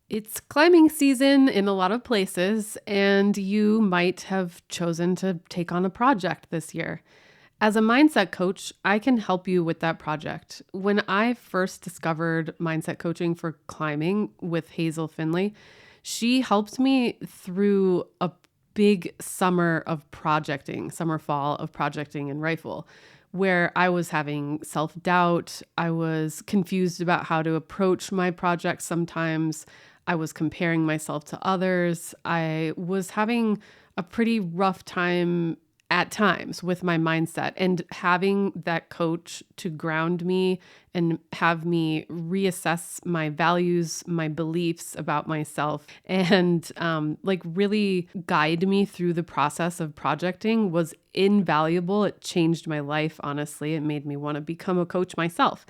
It's climbing season in a lot of places, and you might have chosen to take on a project this year. As a mindset coach, I can help you with that project. When I first discovered mindset coaching for climbing with Hazel Finley, she helped me through a big summer fall of projecting in rifle, where I was having self doubt. I was confused about how to approach my projects sometimes. I was comparing myself to others. I was having a pretty rough time at times with my mindset, and having that coach to ground me and have me reassess my values, my beliefs about myself, and really guide me through the process of projecting was invaluable. It changed my life, honestly. It made me want to become a coach myself.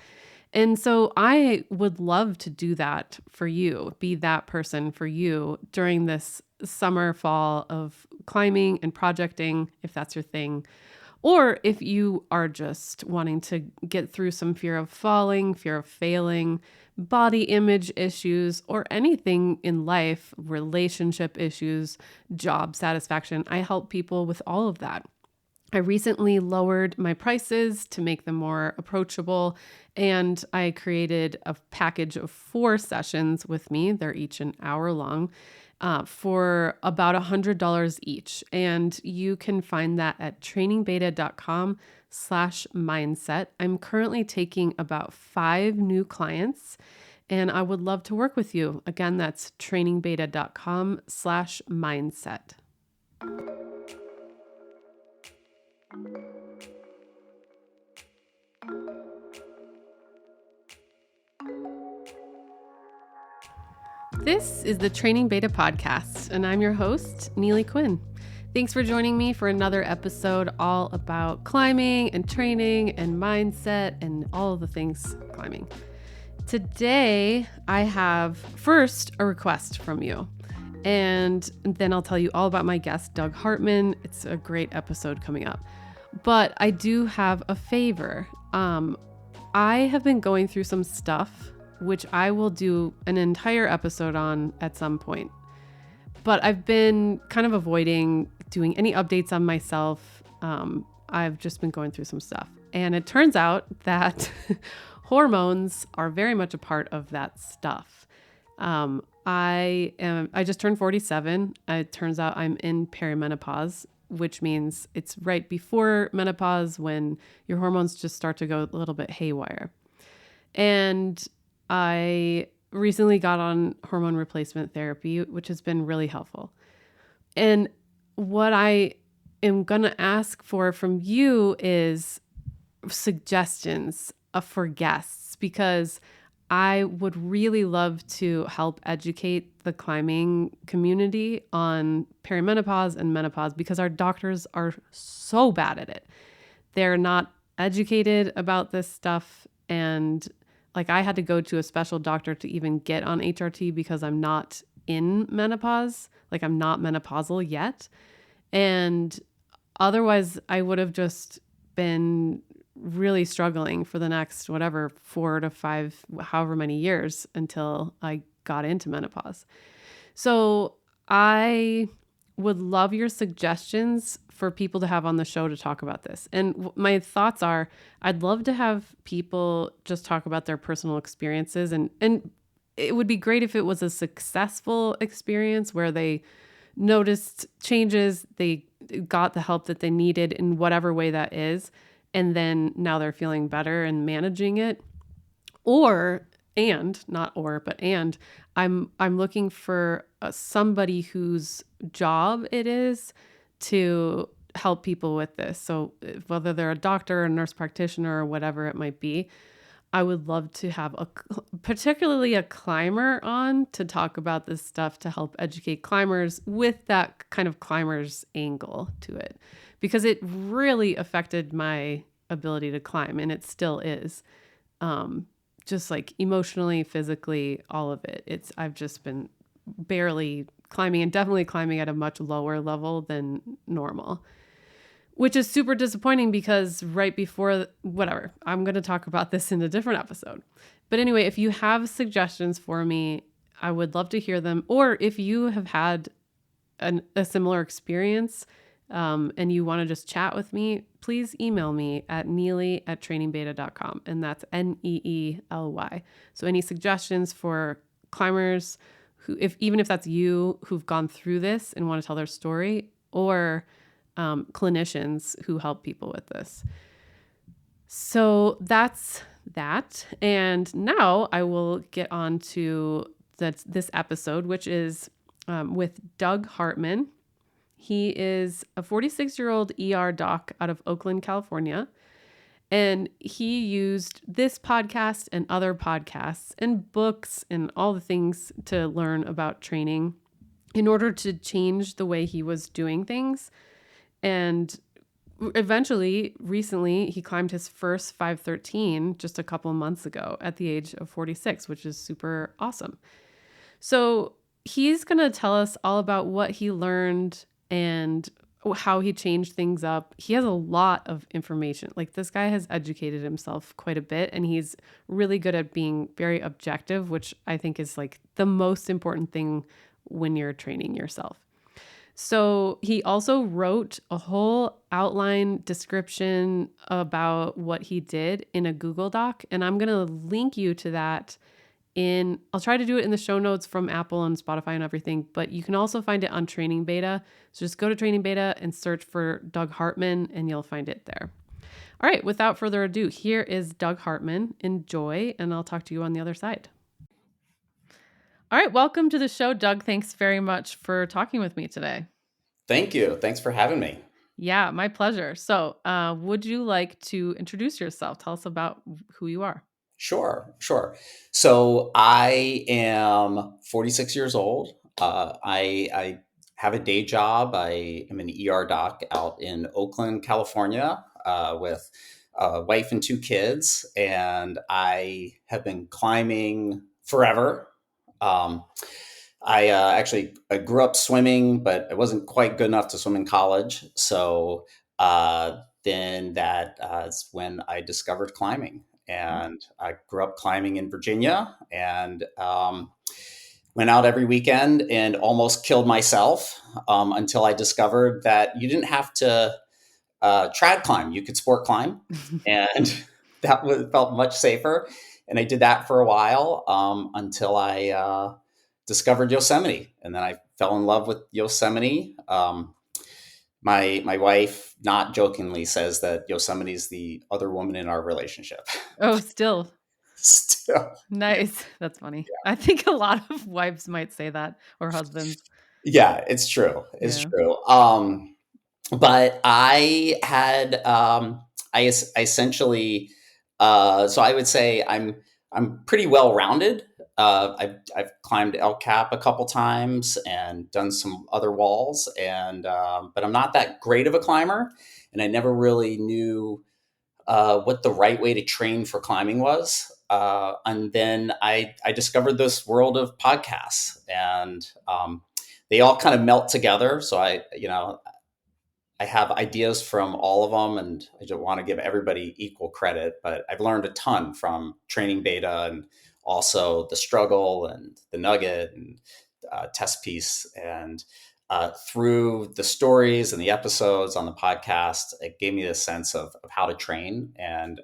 And so I would love to do that for you, be that person for you during this summer, fall of climbing and projecting, if that's your thing. Or if you are just wanting to get through some fear of falling, fear of failing, body image issues, or anything in life, relationship issues, job satisfaction, I help people with all of that. I recently lowered my prices to make them more approachable, and I created a package of 4 sessions with me. They're each an hour long, for about $100 each. And you can find that at trainingbeta.com/mindset. I'm currently taking about 5 new clients, and I would love to work with you. Again, that's trainingbeta.com/mindset. This is the Training Beta Podcast, and I'm your host, Neely Quinn. Thanks for joining me for another episode all about climbing and training and mindset and all of the things climbing. Today, I have first a request from you, and then I'll tell you all about my guest, Doug Hartman. It's a great episode coming up. But I do have a favor. I have been going through some stuff which I will do an entire episode on at some point. But I've been kind of avoiding doing any updates on myself. I've just been going through some stuff. And it turns out that hormones are very much a part of that stuff. I just turned 47. It turns out I'm in perimenopause, which means it's right before menopause when your hormones just start to go a little bit haywire. And I recently got on hormone replacement therapy, which has been really helpful. And what I am going to ask for from you is suggestions for guests, because I would really love to help educate the climbing community on perimenopause and menopause, because our doctors are so bad at it. They're not educated about this stuff, and I had to go to a special doctor to even get on HRT because I'm not in menopause. I'm not menopausal yet. And otherwise, I would have just been really struggling for the next 4 to 5, however many years until I got into menopause. So I would love your suggestions for people to have on the show to talk about this. And my thoughts are, I'd love to have people just talk about their personal experiences. And it would be great if it was a successful experience where they noticed changes, they got the help that they needed in whatever way that is, and then now they're feeling better and managing it. And I'm looking for somebody whose job it is to help people with this. So whether they're a doctor, a nurse practitioner, or whatever it might be, I would love to have particularly a climber on to talk about this stuff, to help educate climbers with that kind of climber's angle to it, because it really affected my ability to climb, and it still is. Just emotionally, physically, all of it. I've just been barely climbing, and definitely climbing at a much lower level than normal, which is super disappointing because right before, I'm going to talk about this in a different episode. But anyway, if you have suggestions for me, I would love to hear them. Or if you have had a similar experience and you want to just chat with me, please email me at neely@trainingbeta.com. And that's Neely. So any suggestions for climbers who, even if that's you who've gone through this and want to tell their story, or clinicians who help people with this. So that's that. And now I will get on to this episode, which is with Doug Hartman. He is a 46-year-old ER doc out of Oakland, California. And he used this podcast and other podcasts and books and all the things to learn about training in order to change the way he was doing things. And eventually, recently, he climbed his first 513 just a couple months ago at the age of 46, which is super awesome. So he's going to tell us all about what he learned and how he changed things up. He has a lot of information. Like, this guy has educated himself quite a bit, and he's really good at being very objective, which I think is like the most important thing when you're training yourself. So he also wrote a whole outline description about what he did in a Google Doc, and I'm going to link you to that I'll try to do it in the show notes from Apple and Spotify and everything, but you can also find it on Training Beta. So just go to Training Beta and search for Doug Hartman and you'll find it there. All right, without further ado, here is Doug Hartman. Enjoy, and I'll talk to you on the other side. All right, welcome to the show, Doug. Thanks very much for talking with me today. Thank you. Thanks for having me. Yeah, my pleasure. So would you like to introduce yourself? Tell us about who you are. Sure. So I am 46 years old. I have a day job. I am an ER doc out in Oakland, California, with a wife and 2 kids, and I have been climbing forever. I grew up swimming, but I wasn't quite good enough to swim in college. So then that's when I discovered climbing. And I grew up climbing in Virginia and went out every weekend and almost killed myself until I discovered that you didn't have to trad climb. You could sport climb. And that felt much safer. And I did that for a while until I discovered Yosemite. And then I fell in love with Yosemite. My wife, not jokingly, says that Yosemite is the other woman in our relationship. Oh, still. Still. Nice. That's funny. Yeah. I think a lot of wives might say that, or husbands. Yeah, it's true. It's true. But I had, I essentially, so I would say I'm pretty well rounded. I've climbed El Cap a couple times and done some other walls, and but I'm not that great of a climber, and I never really knew what the right way to train for climbing was. And then I discovered this world of podcasts, and they all kind of melt together. So I have ideas from all of them, and I don't want to give everybody equal credit, but I've learned a ton from Training Beta and also the struggle and the nugget and test piece. And through the stories and the episodes on the podcast, it gave me this sense of how to train. And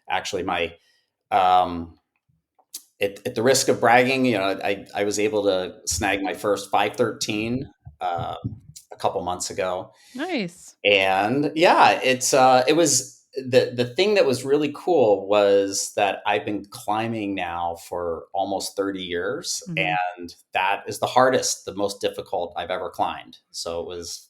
actually at the risk of bragging, I was able to snag my first 513 a couple months ago. Nice. And yeah, it was the thing that was really cool was that I've been climbing now for almost 30 years. Mm-hmm. And that is the hardest, the most difficult I've ever climbed. So it was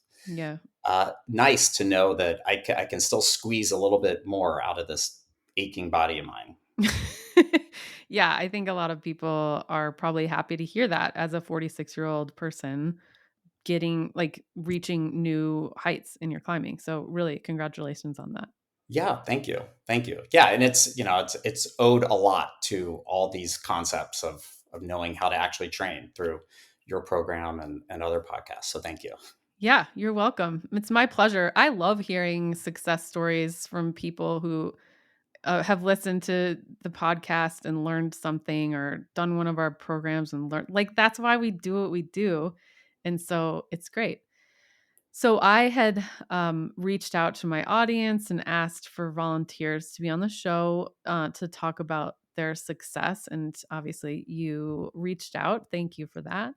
nice to know that I can still squeeze a little bit more out of this aching body of mine. Yeah, I think a lot of people are probably happy to hear that as a 46-year-old person reaching new heights in your climbing. So really, congratulations on that. Yeah, thank you. Yeah, and it's owed a lot to all these concepts of knowing how to actually train through your program and other podcasts. So thank you. Yeah, you're welcome. It's my pleasure. I love hearing success stories from people who have listened to the podcast and learned something, or done one of our programs and learned, like, that's why we do what we do. And so it's great. So I had reached out to my audience and asked for volunteers to be on the show to talk about their success. And obviously, you reached out. Thank you for that.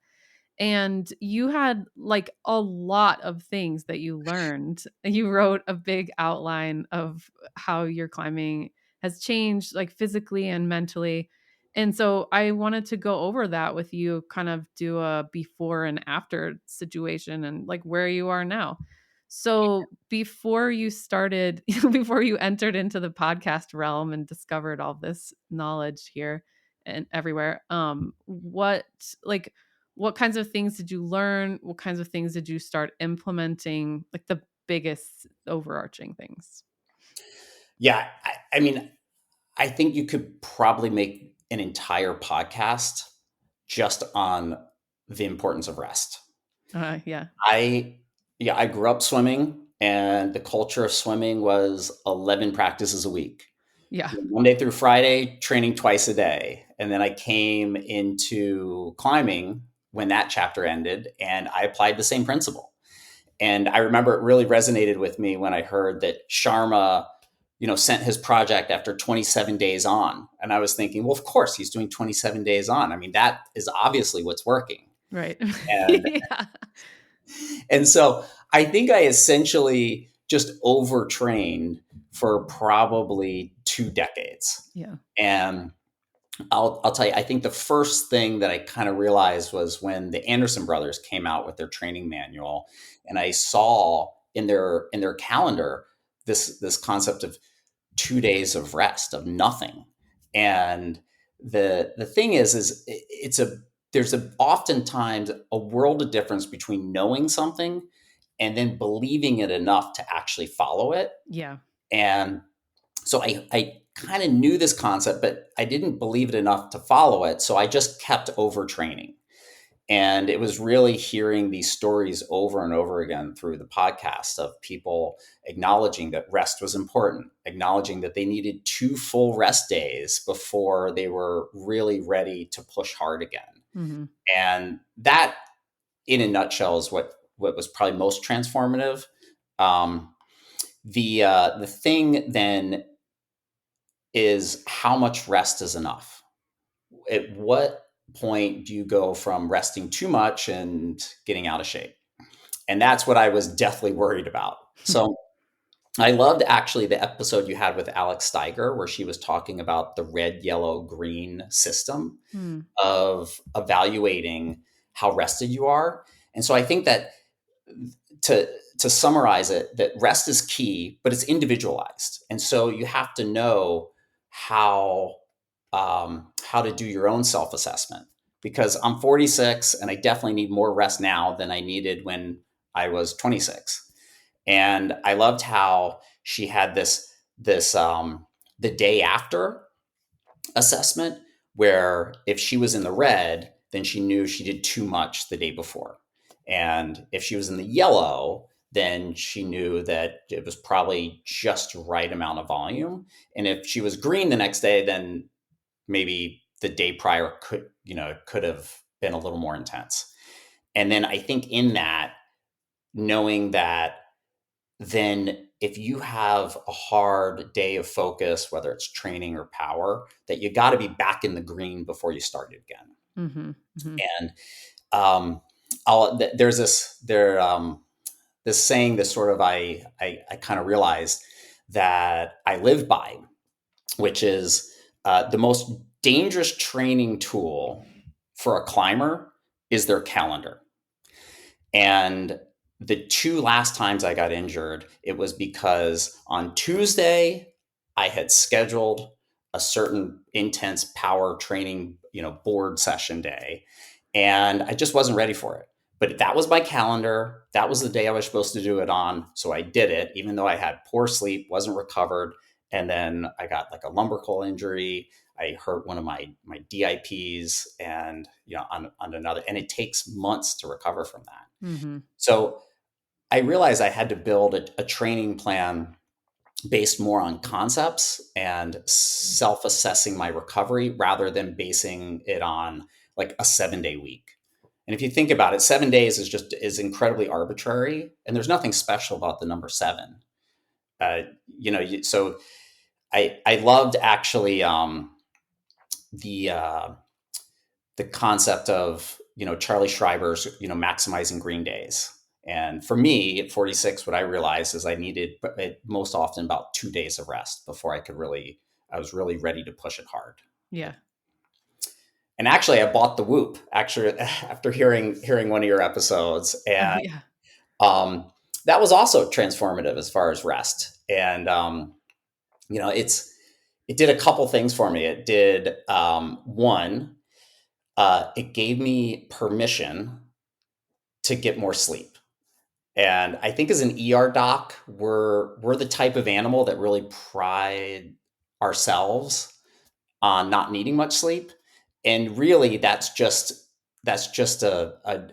And you had like a lot of things that you learned. You wrote a big outline of how your climbing has changed, like physically and mentally. And so I wanted to go over that with you, kind of do a before and after situation and like where you are now. So before you started, before you entered into the podcast realm and discovered all this knowledge here and everywhere, what kinds of things did you learn? What kinds of things did you start implementing? Like the biggest overarching things. Yeah. I mean, I think you could probably make an entire podcast just on the importance of rest. Yeah. I grew up swimming, and the culture of swimming was 11 practices a week. Yeah. Monday through Friday, training twice a day. And then I came into climbing when that chapter ended, and I applied the same principle. And I remember it really resonated with me when I heard that Sharma, sent his project after 27 days on. And I was thinking, well, of course he's doing 27 days on. I mean, that is obviously what's working. Right. And Yeah. and so I think I essentially just overtrained for probably 2 decades. Yeah. And I'll tell you, I think the first thing that I kind of realized was when the Anderson brothers came out with their training manual, and I saw in their calendar this concept of 2 days of rest, of nothing. And the thing is there's oftentimes a world of difference between knowing something and then believing it enough to actually follow it. Yeah. And so I kind of knew this concept, but I didn't believe it enough to follow it. So I just kept overtraining. And it was really hearing these stories over and over again through the podcast of people acknowledging that rest was important, acknowledging that they needed 2 full rest days before they were really ready to push hard again. Mm-hmm. And that, in a nutshell, is what was probably most transformative. The thing then is, how much rest is enough? At what point do you go from resting too much and getting out of shape? And that's what I was deathly worried about. So I loved actually the episode you had with Alex Steiger, where she was talking about the red, yellow, green system of evaluating how rested you are. And so I think that to summarize it, that rest is key, but it's individualized. And so you have to know how to do your own self-assessment, because I'm 46 and I definitely need more rest now than I needed when I was 26. And I loved how she had this the day after assessment, where if she was in the red, then she knew she did too much the day before. And if she was in the yellow, then she knew that it was probably just right amount of volume. And if she was green the next day, then maybe the day prior could have been a little more intense. And then I think in that, knowing that then if you have a hard day of focus, whether it's training or power, that you got to be back in the green before you start it again. Mm-hmm. Mm-hmm. And there's this saying, this sort of I kind of realized that I live by, which is the most dangerous training tool for a climber is their calendar. And the 2 last times I got injured, it was because on Tuesday I had scheduled a certain intense power training, board session day, and I just wasn't ready for it. But that was my calendar. That was the day I was supposed to do it on. So I did it, even though I had poor sleep, wasn't recovered. And then I got like a lumbrical injury. I hurt one of my DIPs, and on another, and it takes months to recover from that. Mm-hmm. So I realized I had to build a training plan based more on concepts and self-assessing my recovery rather than basing it on like a 7-day week. And if you think about it, 7 days is incredibly arbitrary, and there's nothing special about the number seven. Uh, so I loved actually the the concept of Charlie Schreiber's maximizing green days. And for me at 46, what I realized is I needed most often about 2 days of rest before I was really ready to push it hard. Yeah. And actually, I bought the Whoop actually after hearing one of your episodes, Oh, and yeah. that was also transformative as far as rest. And it did a couple things for me. It did one, it gave me permission to get more sleep. And I think as an ER doc, we're the type of animal that really pride ourselves on not needing much sleep. And really that's just a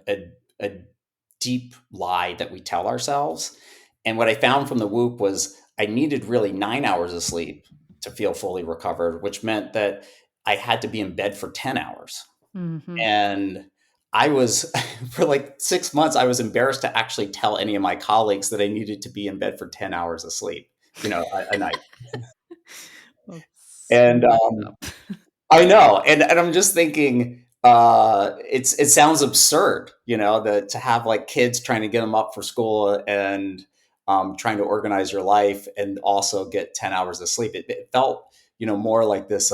deep lie that we tell ourselves. And what I found from the Whoop was I needed really 9 hours of sleep to feel fully recovered, which meant that I had to be in bed for 10 hours. Mm-hmm. And I was, for like 6 months, I was embarrassed to actually tell any of my colleagues that I needed to be in bed for 10 hours of sleep, a night. That's so And messed up. I know. And I'm just thinking, it sounds absurd, to have like kids trying to get them up for school and trying to organize your life and also get 10 hours of sleep. It felt, more like this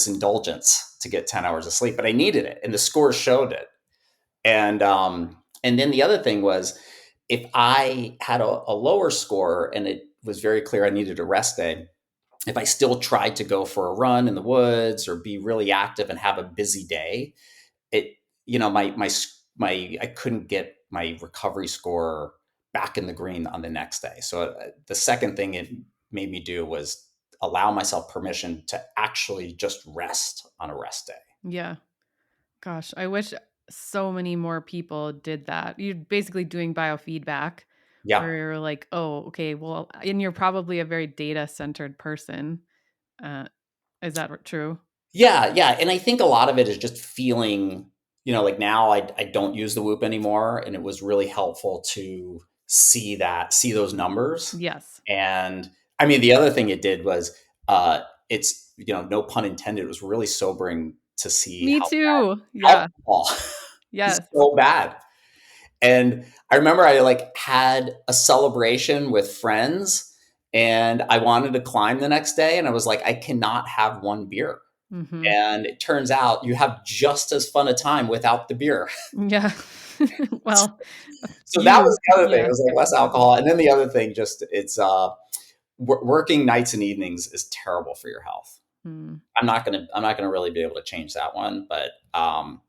indulgence to get 10 hours of sleep, but I needed it and the scores showed it. And then the other thing was if I had a lower score and it was very clear I needed a rest day, if I still tried to go for a run in the woods or be really active and have a busy day, it, I couldn't get my recovery score back in the green on the next day. So the second thing it made me do was allow myself permission to actually just rest on a rest day. Yeah. Gosh, I wish so many more people did that. You're basically doing biofeedback Yeah. where you're like, oh, okay, well, and you're probably a very data centered person. Uh, is that true? Yeah, yeah, and I think a lot of it is just feeling, like now I don't use the Whoop anymore, and it was really helpful to see those numbers. Yes. And I mean, the other thing it did was, it's no pun intended, it was really sobering to see Me how bad too. Yeah. alcohol is Yes. so bad. And I remember I like had a celebration with friends, and I wanted to climb the next day, and I was like, I cannot have one beer. Mm-hmm. And it turns out you have just as fun a time without the beer. Yeah. Well, So that was the other thing. It yeah. was like less alcohol. And then the other thing, just it's working nights and evenings is terrible for your health. Mm. I'm not gonna really be able to change that one. But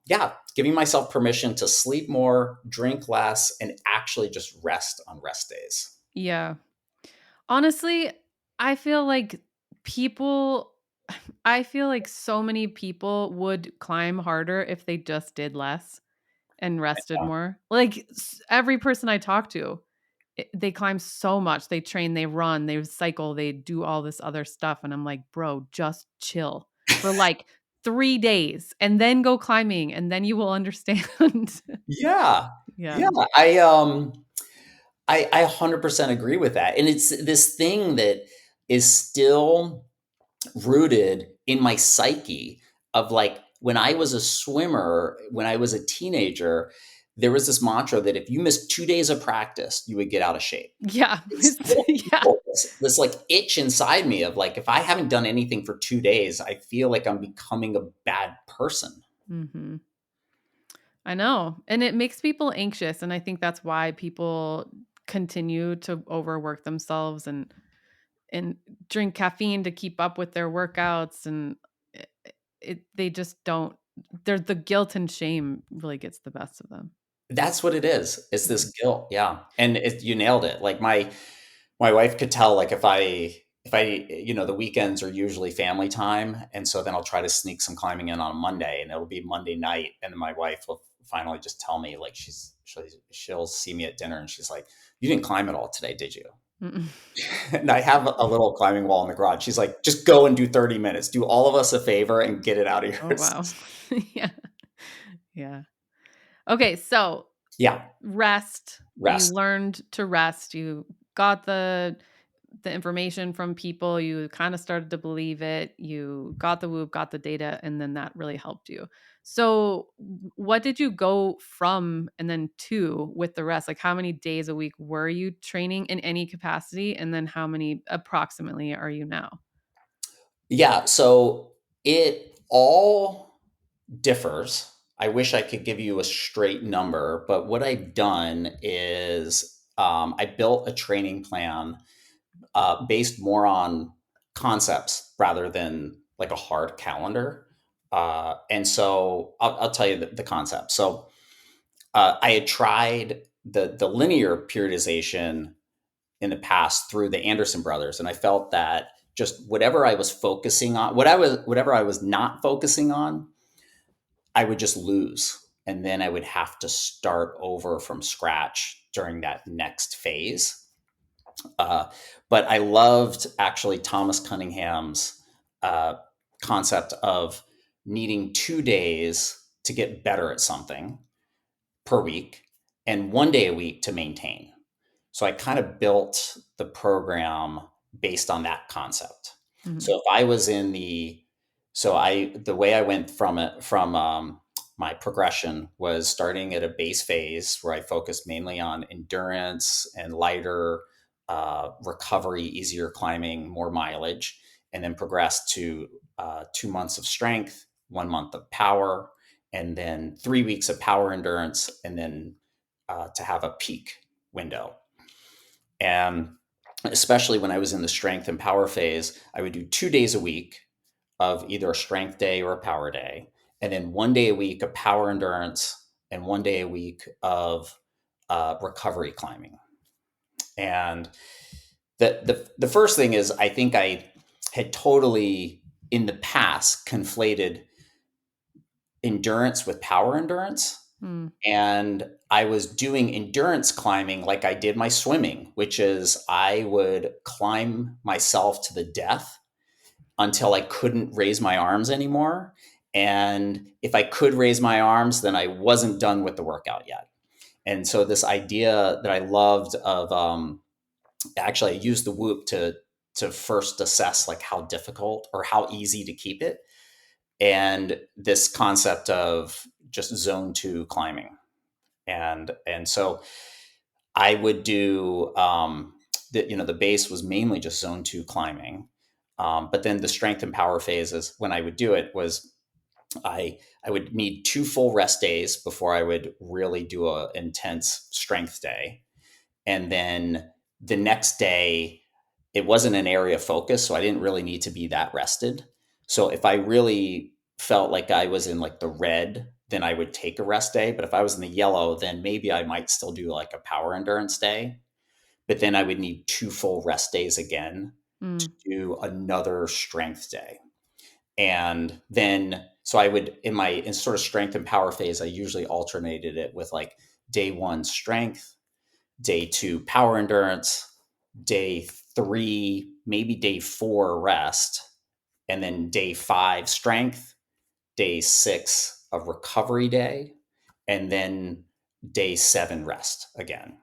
yeah, giving myself permission to sleep more, drink less, and actually just rest on rest days. Yeah. Honestly, I feel like people I feel like so many people would climb harder if they just did less and rested more. Like every person I talk to, they climb so much. They train, they run, they cycle, they do all this other stuff. And I'm like, bro, just chill for like 3 days and then go climbing and then you will understand. Yeah, Yeah. yeah. I 100% agree with that. And it's this thing that is still rooted in my psyche of like when I was a swimmer, when I was a teenager, there was this mantra that if you missed 2 days of practice, you would get out of shape. Yeah. It's still Yeah. this like itch inside me of like, if I haven't done anything for 2 days, I feel like I'm becoming a bad person. Hmm. I know. And it makes people anxious. And I think that's why people continue to overwork themselves and drink caffeine to keep up with their workouts. And they just don't, there's the guilt and shame really gets the best of them. That's what it is. It's Yeah. this guilt. Yeah. And you nailed it. Like my wife could tell like if I the weekends are usually family time, and so then I'll try to sneak some climbing in on a Monday, and it'll be Monday night, and then my wife will finally just tell me, like, she'll see me at dinner and she's like, "You didn't climb at all today, did you?" And I have a little climbing wall in the garage. She's like, "Just go and do 30 minutes. Do all of us a favor and get it out of Oh, your wow. system." Yeah. Yeah. Okay, so Yeah, rest. You rest. learned to rest. You got the information from people. You kind of started to believe it. You got the whoop, got the data, and then that really helped you. So, what did you go from and then to with the rest? Like, how many days a week were you training in any capacity? And then how many approximately are you now? Yeah, so it all differs. I wish I could give you a straight number, but what I've done is I built a training plan based more on concepts rather than like a hard calendar. And so I'll tell you the concept. So I had tried the linear periodization in the past through the Anderson brothers, and I felt that just whatever I was focusing on, whatever I was not focusing on, I would just lose. And then I would have to start over from scratch during that next phase. Uh, but I loved actually Thomas Cunningham's uh, concept of needing 2 days to get better at something per week and 1 day a week to maintain. So I kind of built the program based on that concept. Mhm. So if I was in the way I went from my progression was starting at a base phase where I focused mainly on endurance and lighter recovery, easier climbing, more mileage, and then progressed to 2 months of strength, 1 month of power, and then 3 weeks of power endurance, and then to have a peak window. And especially when I was in the strength and power phase, I would do 2 days a week of either a strength day or a power day, and then 1 day a week of power endurance and 1 day a week of recovery climbing. And the first thing is, I think I had totally in the past conflated endurance with power endurance. Mm. And I was doing endurance climbing like I did my swimming, which is I would climb myself to the death until I couldn't raise my arms anymore. And if I could raise my arms, then I wasn't done with the workout yet. And so this idea that I loved of actually, I used the whoop to first assess like how difficult or how easy to keep it, and this concept of just zone 2 climbing. And so I would do the base was mainly just zone 2 climbing, but then the strength and power phases when I would do it was I would need 2 full rest days before I would really do a intense strength day, and then the next day it wasn't an area of focus, so I didn't really need to be that rested. So if I really felt like I was in like the red, then I would take a rest day. But if I was in the yellow, then maybe I might still do like a power endurance day. But then I would need 2 full rest days again to Mm. do another strength day. And then, so I would, in sort of strength and power phase, I usually alternated it with like day 1 strength, day 2 power endurance, day 3, maybe day 4 rest, and then day 5 strength, day 6 a recovery day, and then day 7 rest again.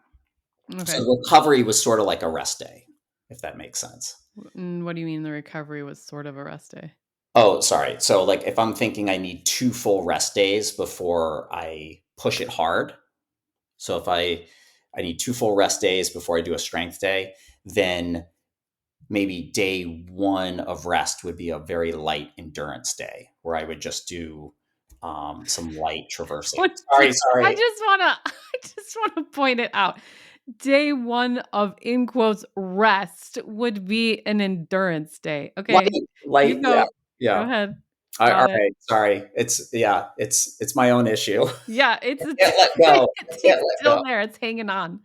Okay. So recovery was sort of like a rest day, if that makes sense. And what do you mean the recovery was sort of a rest day? Oh, sorry. So like if I'm thinking I need 2 full rest days before I push it hard. So if I need 2 full rest days before I do a strength day, then maybe day 1 of rest would be a very light endurance day where I would just do some light traversing. What Sorry, I sorry. just wanna I just wanna point it out. Day 1 of, in quotes, "rest" would be an endurance day. Okay, Light, keep yeah, going. Go yeah. ahead. All Got it. right, sorry. It's my own issue. Yeah, I can't let go. I can't it's let still go. there, it's hanging on.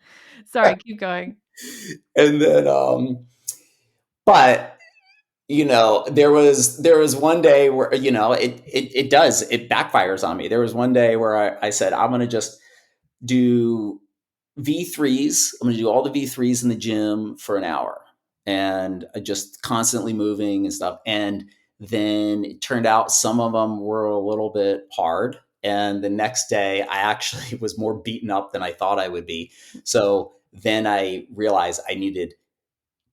Sorry, keep going. And then, but there was one day where, it backfires on me. There was one day where I said, I'm going to just do V3s. I'm going to do all the V3s in the gym for an hour, and I just constantly moving and stuff. And then it turned out some of them were a little bit hard. And the next day I actually was more beaten up than I thought I would be. So then I realized I needed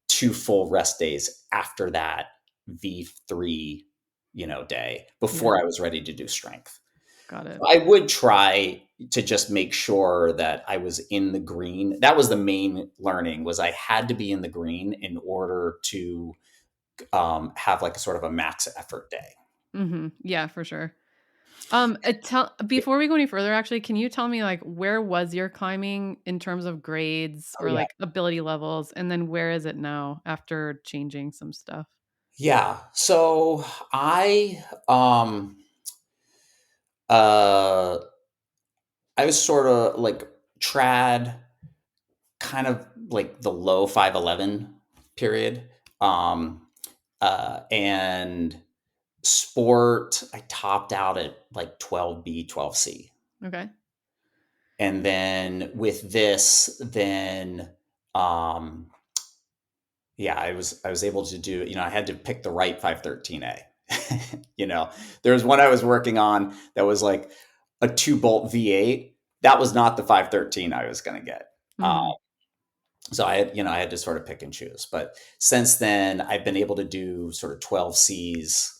2 full rest days after that V3, day Yeah. before I was ready to do strength. Got it. I would try to just make sure that I was in the green. That was the main learning, was I had to be in the green in order to have like a sort of a max effort day. Yeah, for sure. Before we go any further, actually, can you tell me like where was your climbing in terms of grades Oh or yeah. like ability levels, and then where is it now after changing some stuff? Yeah. So uh I was sort of like trad, kind of like the low 5'11" period. Um and sport, I topped out at like 12B, 12C. Okay. And then with this, then um yeah, I was able to do, I had to pick the right 513A. you know, there was one I was working on that was like a 2-bolt V8. That was not the 513 I was going to get. Mhm. So I had to sort of pick and choose. But since then, I've been able to do sort of 12 Cs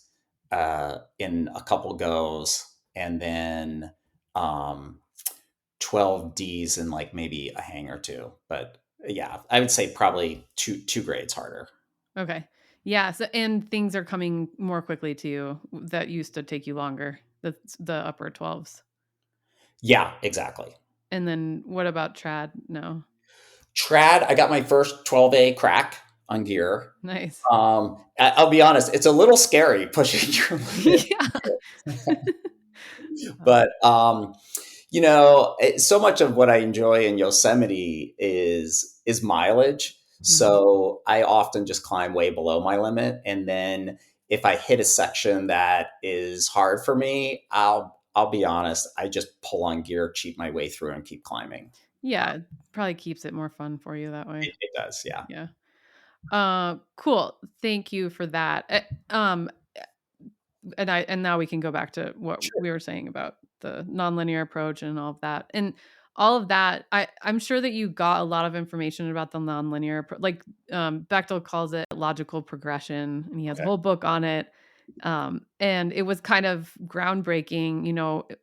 in a couple goes, and then um, 12 Ds in like maybe a hang or two. But yeah, I would say probably two grades harder. Okay. Yeah, so and things are coming more quickly to you that used to take you longer. The upper 12s. Yeah, exactly. And then what about trad? No. Trad, I got my first 12A crack on gear. Nice. I'll be honest, it's a little scary pushing your limit, Yeah. Uh, but so much of what I enjoy in Yosemite is mileage. mhm. So I often just climb way below my limit, and then if I hit a section that is hard for me, I'll be honest, I just pull on gear, cheat my way through, and keep climbing. Yeah, it probably keeps it more fun for you that way. It does, yeah. Yeah. Cool. Thank you for that. And now we can go back to what Sure. we were saying about the nonlinear approach and all of that. And all of that, I'm sure that you got a lot of information about the nonlinear like Bechtel calls it logical progression, and he has a Okay. whole book on it. And it was kind of groundbreaking,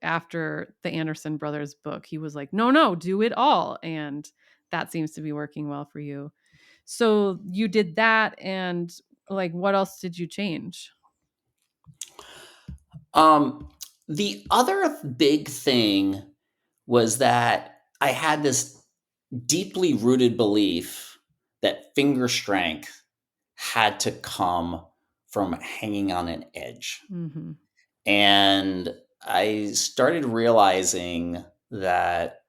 after the Anderson brothers book. He was like, no, do it all. And that seems to be working well for you. So you did that, and like what else did you change? Um, the other big thing was that I had this deeply rooted belief that finger strength had to come from hanging on an edge. Mhm. And I started realizing that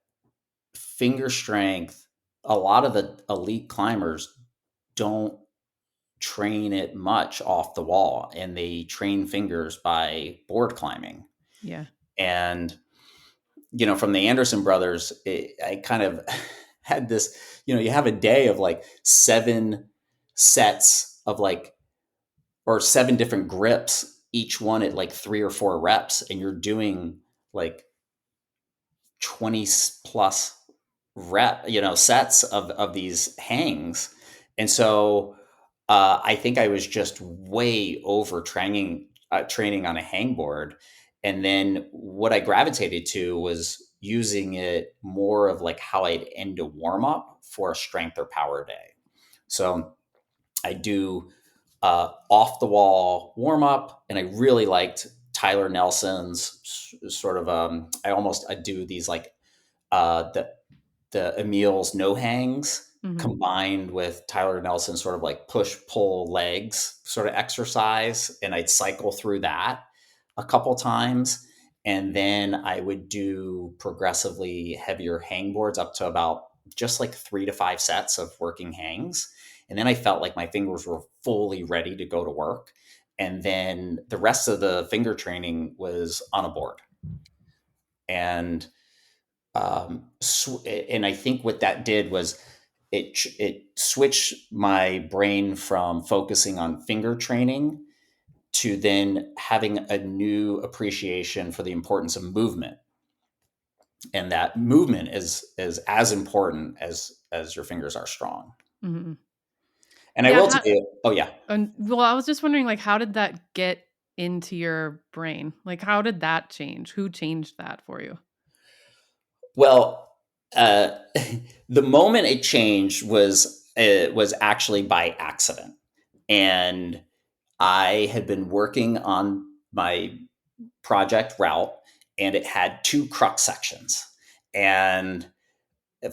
finger strength, a lot of the elite climbers don't train it much off the wall, and they train fingers by board climbing. Yeah. And from the Anderson brothers, I kind of had this, you have a day of like 7 sets of like, or 7 different grips, each one at like 3 or 4 reps, and you're doing like 20 plus sets of these hangs. And so I think I was just way over training on a hangboard. And then what I gravitated to was using it more of like how I'd end a warm up for a strength or power day. So I do off the wall warm up, and I really liked Tyler Nelson's sort of. I do these like the Emil's no hangs Mhm. combined with Tyler Nelson's sort of like push pull legs sort of exercise, and I'd cycle through that a couple times, and then I would do progressively heavier hangboards up to about just like 3 to 5 sets of working hangs. And then I felt like my fingers were fully ready to go to work. And then the rest of the finger training was on a board. And and I think what that did was it switched my brain from focusing on finger training to then having a new appreciation for the importance of movement, and that movement is as important as your fingers are strong. Mm-hmm. And I Yeah. will tell you, oh yeah. Well, I was just wondering, like, how did that get into your brain? Like, how did that change? Who changed that for you? Well, uh, the moment it changed was actually by accident, and I had been working on my project route, and it had two crux sections. And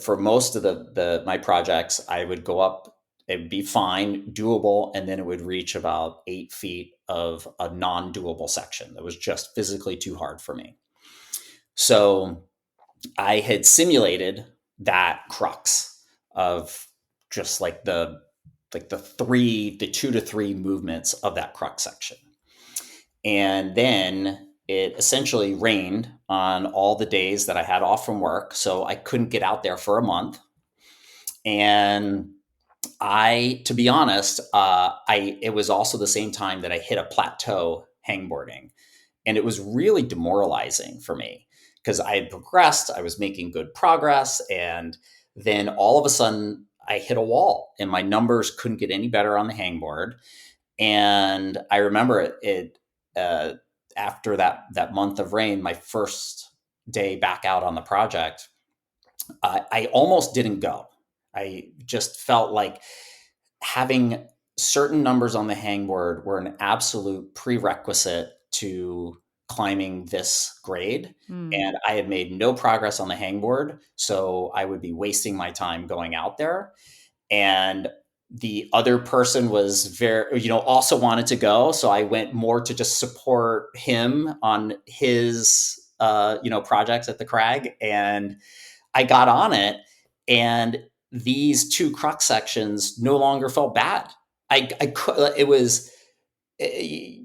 for most of the my projects, I would go up, it would be fine, doable, and then it would reach about 8 feet of a non-doable section that was just physically too hard for me. So I had simulated that crux of just the 2 to 3 movements of that crux section. And then it essentially rained on all the days that I had off from work. So I couldn't get out there for a month. And to be honest, it was also the same time that I hit a plateau hangboarding. And it was really demoralizing for me because I had progressed, I was making good progress. And then all of a sudden, I hit a wall and my numbers couldn't get any better on the hangboard. And I remember uh, after that month of rain, my first day back out on the project, I almost didn't go. I just felt like having certain numbers on the hangboard were an absolute prerequisite to climbing this grade. Mm. And I had made no progress on the hangboard. So I would be wasting my time going out there. And the other person was also wanted to go. So I went more to just support him on his, projects at the crag. And I got on it, and these two crux sections no longer felt bad. I could, it was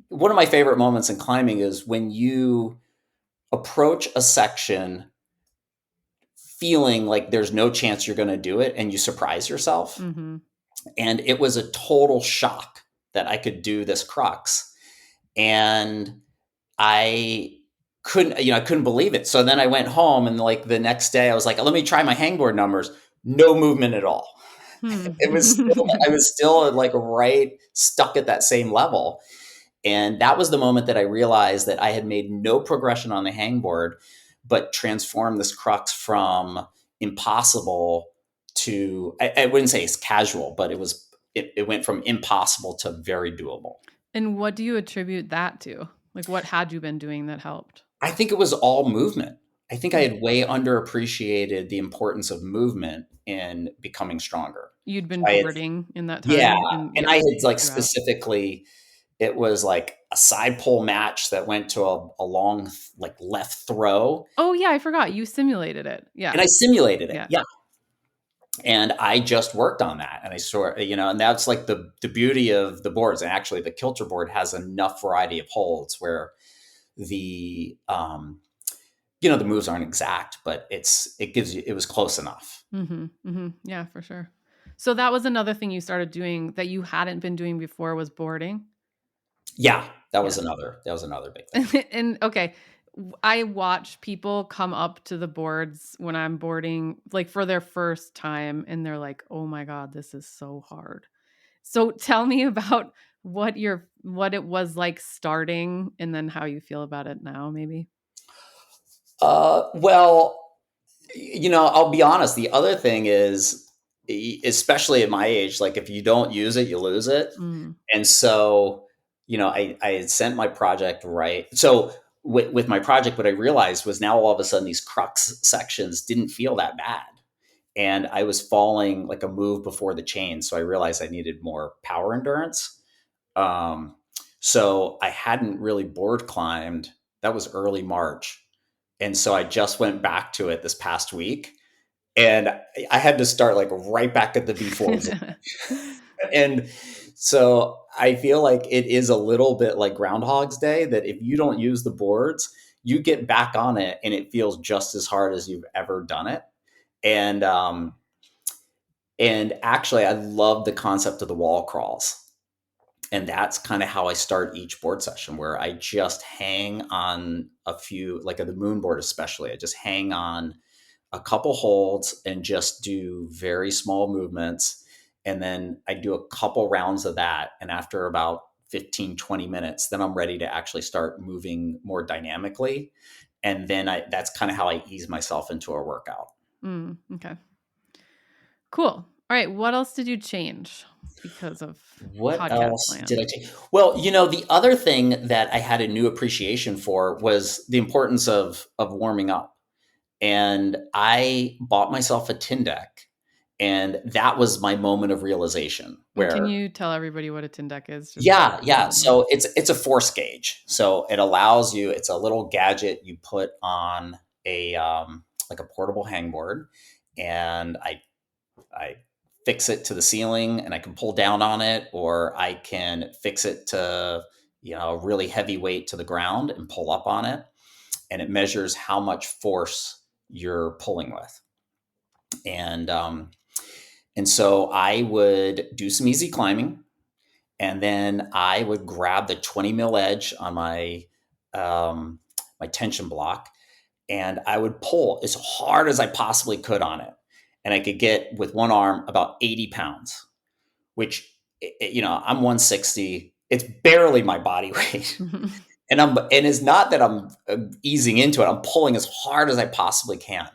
one of my favorite moments in climbing is when you approach a section feeling like there's no chance you're going to do it and you surprise yourself. Mm-hmm. And it was a total shock that I could do this crux. And I couldn't believe it. So then I went home, and like the next day I was like, let me try my hangboard numbers. No movement at all. I was still like right stuck at that same level. And that was the moment that I realized that I had made no progression on the hangboard, but transformed this crux from impossible to, I wouldn't say it's casual, but it went from impossible to very doable. And what do you attribute that to? Like, what had you been doing that helped? I think it was all movement. I think I had way underappreciated the importance of movement in becoming stronger. You'd been I had, boarding in that yeah, time? and I had like throughout. specifically, it was like a side pole match that went to a long like left throw. Oh yeah, I forgot. You simulated it. Yeah. And I simulated it. Yeah. Yeah. And I just worked on that. And I saw, and that's like the beauty of the boards. And actually the kilter board has enough variety of holds where the the moves aren't exact, but it was close enough. Mm-hmm. Mm-hmm. Yeah, for sure. So that was another thing you started doing that you hadn't been doing before, was boarding. Yeah, that was another big thing. And okay, I watch people come up to the boards when I'm boarding, like for their first time, and they're like, "Oh my God, this is so hard." So tell me about what it was like starting, and then how you feel about it now, maybe. Well, I'll be honest. The other thing is, especially at my age, like if you don't use it, you lose it. Mm. And so, I had sent my project right. So with my project, what I realized was now all of a sudden these crux sections didn't feel that bad. And I was falling like a move before the chain. So I realized I needed more power endurance. Um, so I hadn't really board climbed. That was early March. And so I just went back to it this past week. And I had to start like right back at the V4s. And so I feel like it is a little bit like Groundhog's Day, that if you don't use the boards, you get back on it and it feels just as hard as you've ever done it. And actually, I love the concept of the wall crawls. And that's kind of how I start each board session, where I just hang on a few, like at the moon board especially, I just hang on a couple holds and just do very small movements. And then I do a couple rounds of that. And after about 15, 20 minutes, then I'm ready to actually start moving more dynamically. And then that's kind of how I ease myself into a workout. Okay. Cool. All right. What else did you change because of What podcast else land? did I change? Well, the other thing that I had a new appreciation for was the importance of warming up. And I bought myself a tin deck, and that was my moment of realization. Can Where, you tell everybody what a tin deck is? yeah. So it's a force gauge. So it allows you. It's a little gadget you put on a like a portable hangboard, and I fix it to the ceiling and I can pull down on it, or I can fix it to, a really heavy weight to the ground and pull up on it. And it measures how much force you're pulling with. And, so I would do some easy climbing, and then I would grab the 20 mil edge on my tension block, and I would pull as hard as I possibly could on it. And I could get with one arm about 80 pounds, which, I'm 160. It's barely my body weight. And it's not that I'm easing into it. I'm pulling as hard as I possibly can.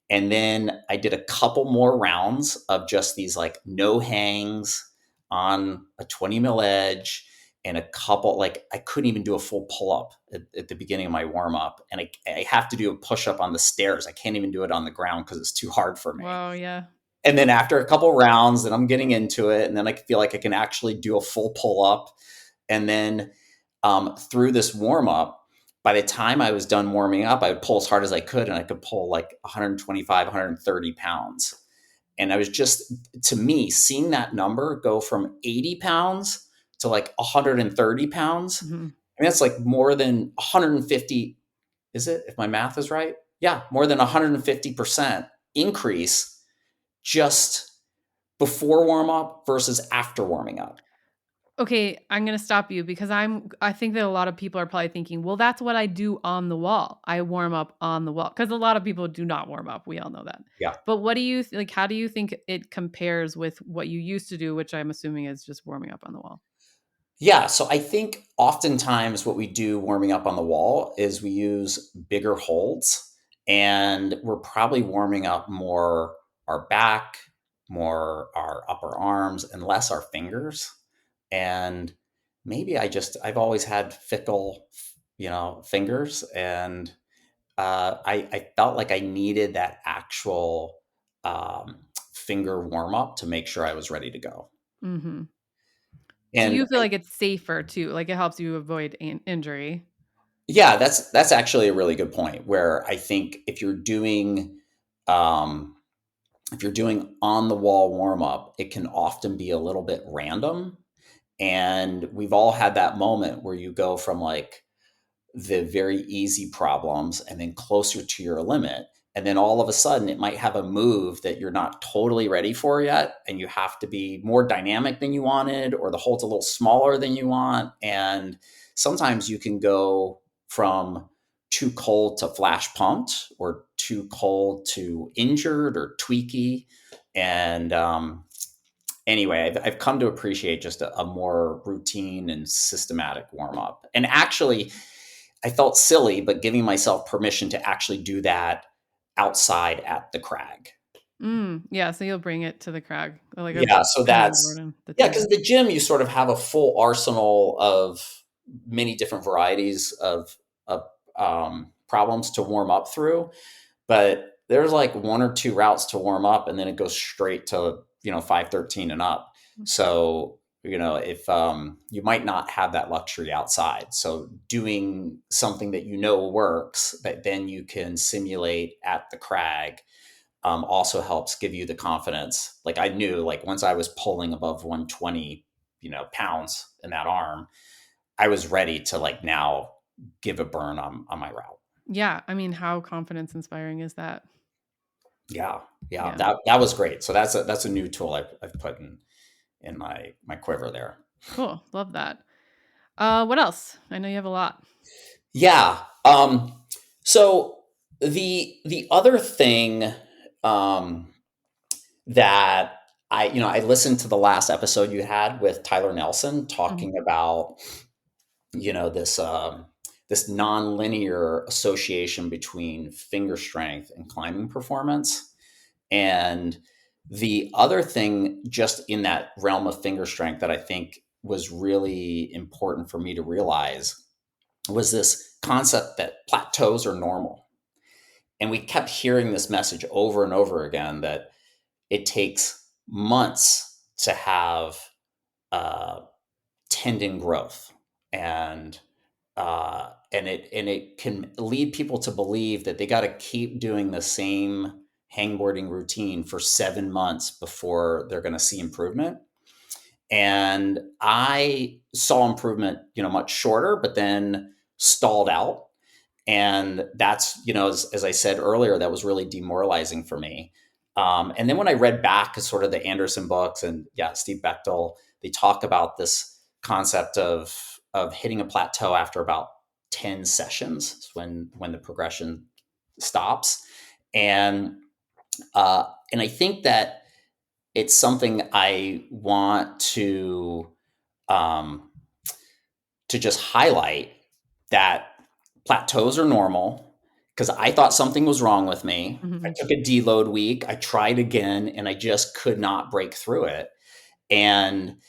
And then I did a couple more rounds of just these like no hangs on a 20 mil edge, and a couple, like I couldn't even do a full pull up at the beginning of my warm up. And I have to do a push up on the stairs. I can't even do it on the ground because it's too hard for me. Wow. Yeah. And then after a couple rounds, then I'm getting into it. And then I feel like I can actually do a full pull up. And then through this warm up, by the time I was done warming up, I would pull as hard as I could, and I could pull like 125, 130 pounds. And I was just, to me, seeing that number go from 80 pounds to like 130 pounds, I mean, that's like more than 150, is it, if my math is right? Yeah, more than 150% increase just before warm up versus after warming up. Okay, I'm going to stop you because I think that a lot of people are probably thinking, well, that's what I do on the wall. I warm up on the wall, because a lot of people do not warm up. We all know that. Yeah. But what do you like? How do you think it compares with what you used to do, which I'm assuming is just warming up on the wall? Yeah. So I think oftentimes what we do warming up on the wall is we use bigger holds, and we're probably warming up more our back, more our upper arms, and less our fingers. And maybe I've always had fickle, fingers. And I felt like I needed that actual finger warm up to make sure I was ready to go. Mm-hmm. So And you feel like it's safer too, like it helps you avoid injury. yeah, that's actually a really good point, where I think um, if you're doing on the wall warm up, it can often be a little bit random. And we've all had that moment where you go from like the very easy problems and then closer to your limit. And then all of a sudden it might have a move that you're not totally ready for yet. And you have to be more dynamic than you wanted, or the hold's a little smaller than you want. And sometimes you can go from too cold to flash pumped, or too cold to injured or tweaky. And anyway, I've come to appreciate just a more routine and systematic warm up. And actually, I felt silly, but giving myself permission to actually do that outside at the crag. Yeah, so you'll bring it to the crag, like a Yeah, so moon board that's, and the yeah, tin because deck. at the gym you sort of have a full arsenal of many different varieties of problems to warm up through, but there's like one or two routes to warm up, and then it goes straight to 513 and up. So if you might not have that luxury outside, so doing something that works that then you can simulate at the crag also helps give you the confidence. Like I knew, like once I was pulling above 120, pounds in that arm, I was ready to like now give a burn on my route. Yeah. I mean, how confidence inspiring is that? Yeah. Yeah. Yeah. That was great. So that's a new tool I've put in my quiver there. Cool. Love that. What else? I know you have a lot. Yeah. So the other thing, um, that I listened to the last episode you had with Tyler Nelson Mhm. talking about, this, this nonlinear association between finger strength and climbing performance. And the other thing just in that realm of finger strength that I think was really important for me to realize was this concept that plateaus are normal. And we kept hearing this message over and over again that it takes months to have uh, tendon growth, and it can lead people to believe that they got to keep doing the same hangboarding routine for 7 months before they're going to see improvement. And I saw improvement, much shorter, but then stalled out. And that's, as I said earlier, that was really demoralizing for me. And then when I read back sort of the Anderson books and yeah, Steve Bechtel, they talk about this concept of hitting a plateau after about 10 sessions when the progression stops. And and I think that it's something I want um, to just highlight that plateaus are normal because I thought something was wrong with me. I Mhm. took a deload week, I tried again, and I just could not break through it. And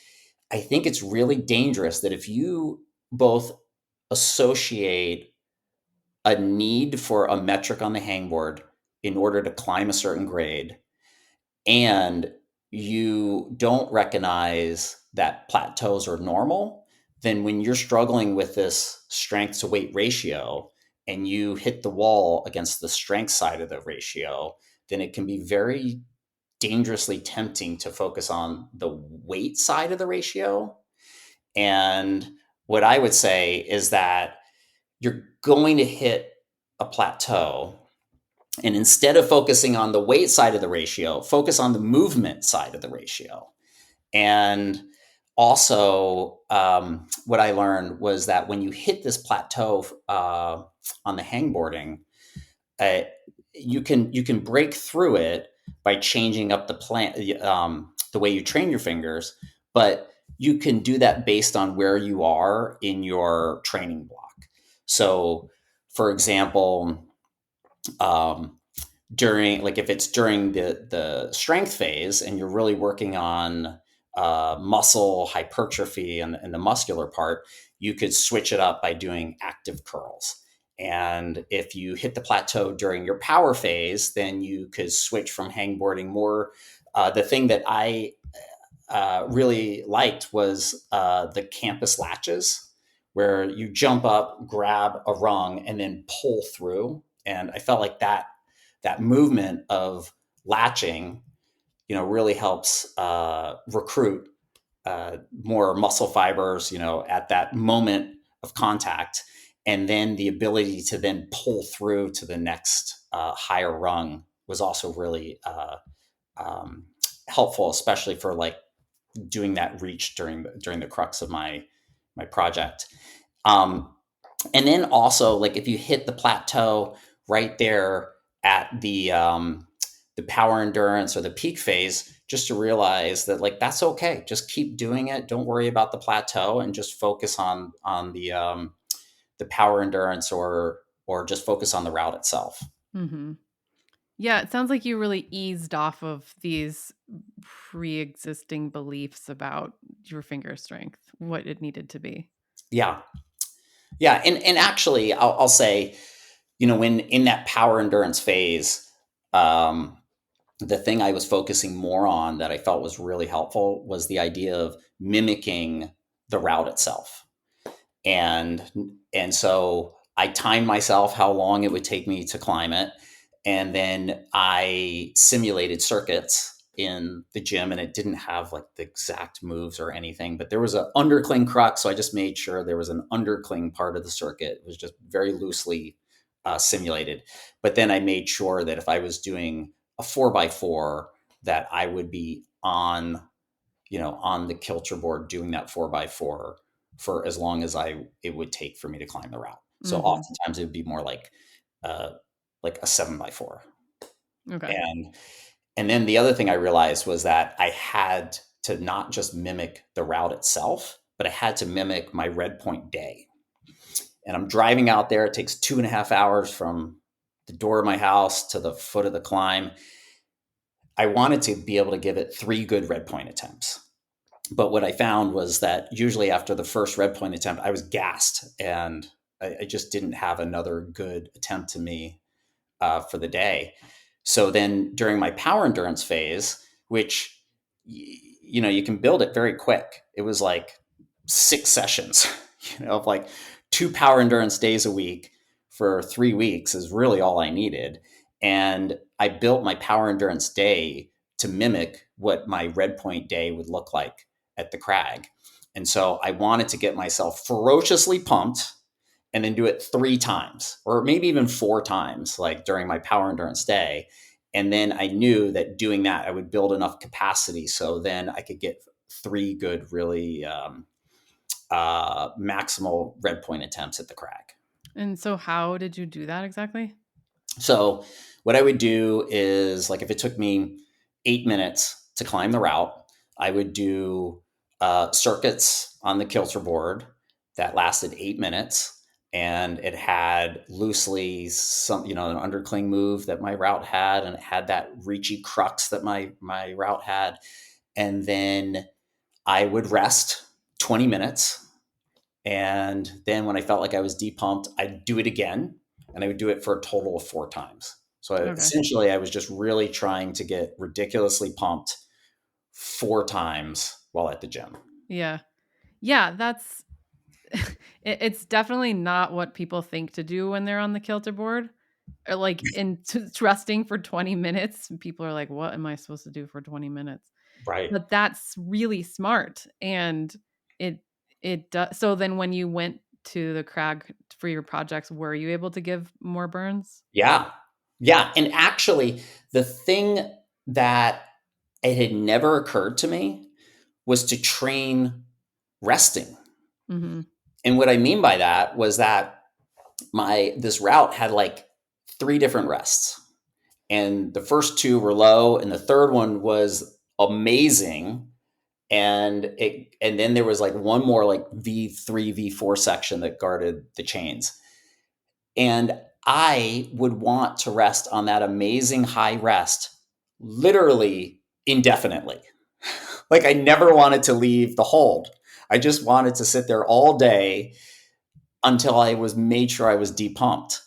I think it's really dangerous that if you both associate a need for a metric on the hangboard in order to climb a certain grade, and you don't recognize that plateaus are normal, then when you're struggling with this strength to weight ratio and you hit the wall against the strength side of the ratio, then it can be very dangerously tempting to focus on the weight side of the ratio. And what I would say is that you're going to hit a plateau, and instead of focusing on the weight side of the ratio, focus on the movement side of the ratio. And also, what I learned was that when you hit this plateau on the hangboarding, uh, you can break through it by changing up the way you train your fingers, but you can do that based on where you are in your training block. So, for example, um, during like if it's during the strength phase and you're really working on muscle hypertrophy and the muscular part, you could switch it up by doing active curls. And if you hit the plateau during your power phase, then you could switch from hangboarding more. The thing that I really liked was the campus latches, where you jump up, grab a rung, and then pull through. And I felt like that movement of latching, really helps recruit more muscle fibers, at that moment of contact, and then the ability to then pull through to the next higher rung was also really um, helpful, especially for like doing that reach during the crux of my project. Um, and then also, like if you hit the plateau right there at the power endurance or the peak phase, just to realize that like that's okay. Just keep doing it. Don't worry about the plateau, and just focus on the power endurance, or just focus on the route itself. Mhm. Yeah, it sounds like you really eased off of these pre-existing beliefs about your finger strength, what it needed to be. Yeah, yeah, and actually, I'll say, when in that power endurance phase, um, the thing I was focusing more on that I felt was really helpful was the idea of mimicking the route itself. And and so I timed myself how long it would take me to climb it. And then I simulated circuits in the gym, and it didn't have like the exact moves or anything, but there was an undercling crux. So I just made sure there was an undercling part of the circuit. It was just very loosely simulated. But then I made sure that if I was doing a 4x4, that I would be on, on the Kilter board doing that 4x4 for as long as it would take for me to climb the route. So oftentimes it would be more uh, like a 7x4. Okay. And then the other thing I realized was that I had to not just mimic the route itself, but I had to mimic my red point day. And I'm driving out there. It takes 2.5 hours from the door of my house to the foot of the climb. I wanted to be able to give it 3 good red point attempts. But what I found was that usually after the first red point attempt, I was gassed and I just didn't have another good attempt to me for the day. So then during my power endurance phase, which, you can build it very quick. It was like 6 sessions, of like 2 power endurance days a week for 3 weeks is really all I needed. And I built my power endurance day to mimic what my red point day would look like at the crag. And so I wanted to get myself ferociously pumped and then do it 3 times or maybe even 4 times, like during my power endurance day. And then I knew that doing that, I would build enough capacity. So then I could get 3 good, really maximal red point attempts at the crag. And so how did you do that exactly? So what I would do is, like, if it took me 8 minutes to climb the route, I would do circuits on the Kilter board that lasted 8 minutes. And it had loosely some, an undercling move that my route had, and it had that reachy crux that my route had. And then I would rest 20 minutes. And then when I felt like I was depumped, I'd do it again, and I would do it for a total of 4 times. So essentially, I was just really trying to get ridiculously pumped 4 times while at the gym. Yeah. Yeah, that's it's definitely not what people think to do when they're on the Kilter board. Or like trusting for 20 minutes. People are like, what am I supposed to do for 20 minutes? Right. But that's really smart. And it does. So then when you went to the crag for your projects, were you able to give more burns? Yeah. Yeah. And actually, the thing that it had never occurred to me was to train resting. Mm-hmm. And what I mean by that was that this route had like 3 different rests. And the first 2 were low, and the third one was amazing. And then there was like one more like V3, V4 section that guarded the chains. And I would want to rest on that amazing high rest literally indefinitely. Like, I never wanted to leave the hold. I just wanted to sit there all day until I was made sure I was depumped.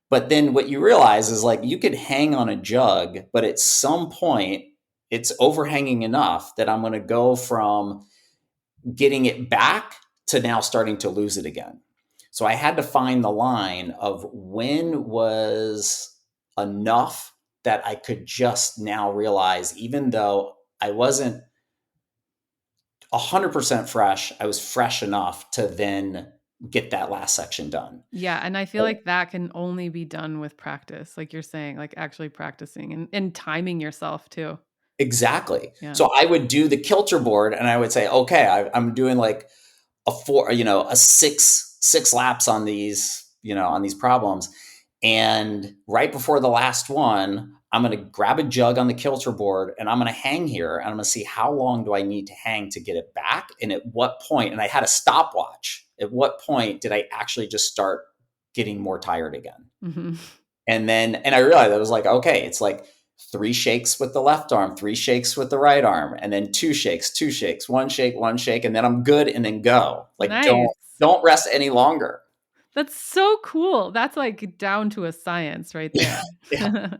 But then what you realize is, like, you could hang on a jug, but at some point it's overhanging enough that I'm going to go from getting it back to now starting to lose it again. So I had to find the line of when was enough that I could just now realize, even though I wasn't 100% fresh, I was fresh enough to then get that last section done. Yeah. And I feel like that can only be done with practice. Like you're saying, like actually practicing and timing yourself too. Exactly. Yeah. So I would do the Kilter board, and I would say, okay, I'm doing like a 6 laps on these, on these problems. And right before the last one, I'm going to grab a jug on the Kilter board, and I'm going to hang here, and I'm going to see how long do I need to hang to get it back. And at what point, and I had a stopwatch, at what point did I actually just start getting more tired again? Mm-hmm. And I realized I was like, okay, it's like 3 shakes with the left arm, 3 shakes with the right arm, and then 2 shakes, 2 shakes, 1 shake, 1 shake, and then I'm good, and then go. Like, Nice. don't rest any longer. That's so cool. That's like down to a science right there. Yeah.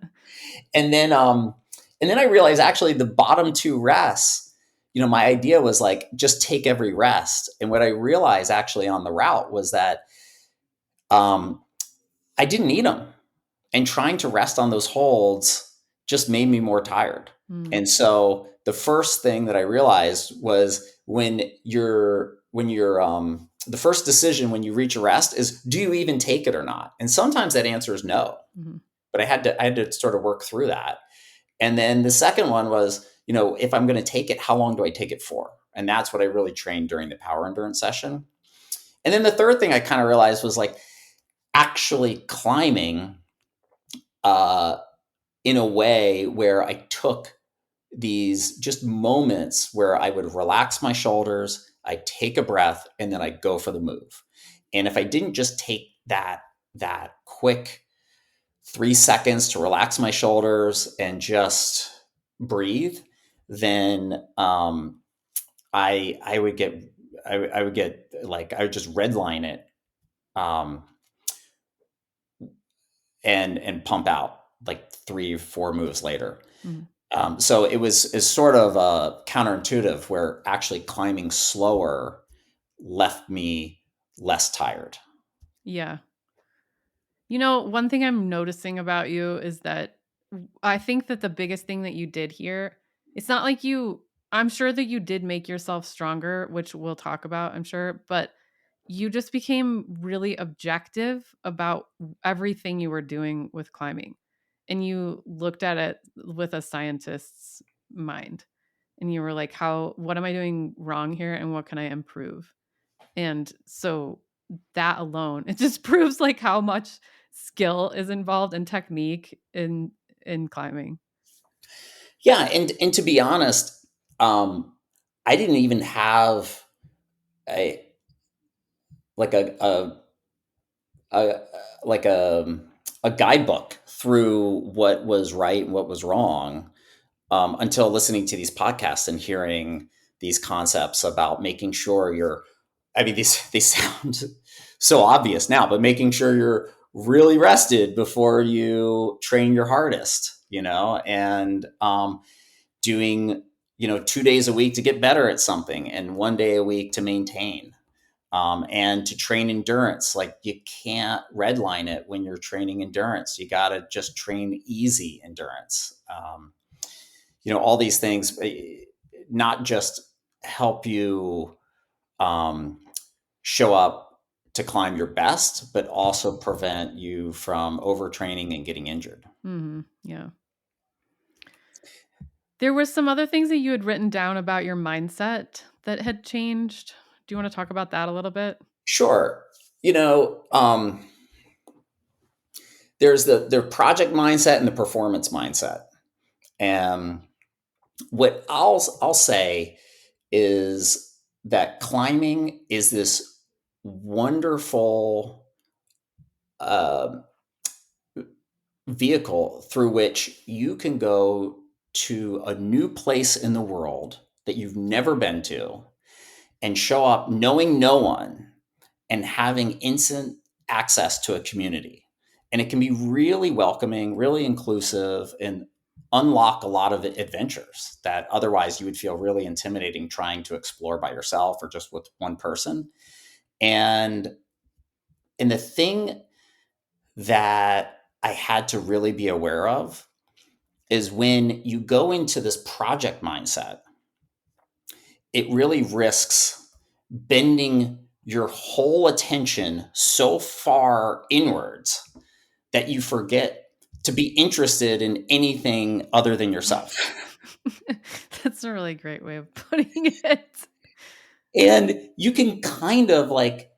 And then I realized, actually, the bottom 2 rests, my idea was like, just take every rest. And what I realized actually on the route was that I didn't need them. And trying to rest on those holds just made me more tired. And so the first thing that I realized was the first decision when you reach a rest is, do you even take it or not? And sometimes that answer is no. But I had to sort of work through that. And then the second one was, if I'm going to take it, how long do I take it for? And that's what I really trained during the power endurance session. And then the third thing I kind of realized was like actually climbing in a way where I took these just moments where I would relax my shoulders, I take a breath, and then I go for the move. And if I didn't just take that quick 3 seconds to relax my shoulders and just breathe, then I would get like, I would just redline it and pump out like 3-4 moves later. So it's sort of counterintuitive, where actually climbing slower left me less tired. Yeah. One thing I'm noticing about you is that I think that the biggest thing that you did here, it's not like I'm sure that you did make yourself stronger, which we'll talk about, I'm sure, but you just became really objective about everything you were doing with climbing. And you looked at it with a scientist's mind. And you were like, what am I doing wrong here? And what can I improve? And so that alone, it just proves like how much skill is involved and technique in climbing. Yeah, and to be honest, I didn't even have a like a like a guidebook through what was right and what was wrong, until listening to these podcasts and hearing these concepts about making sure they sound so obvious now, but making sure you're really rested before you train your hardest, and doing, 2 days a week to get better at something and 1 day a week to maintain. And to train endurance, like, you can't redline it when you're training endurance. You got to just train easy endurance. All these things not just help you show up to climb your best, but also prevent you from overtraining and getting injured. Yeah. There were some other things that you had written down about your mindset that had changed. Do you want to talk about that a little bit? Sure. There's the project mindset and the performance mindset. And what I'll say is that climbing is this wonderful vehicle through which you can go to a new place in the world that you've never been to and show up knowing no one and having instant access to a community. And it can be really welcoming, really inclusive, and unlock a lot of adventures that otherwise you would feel really intimidating trying to explore by yourself or just with one person. And the thing that I had to really be aware of is when you go into this project mindset, it really risks bending your whole attention so far inwards that you forget to be interested in anything other than yourself. That's a really great way of putting it. And you can kind of like,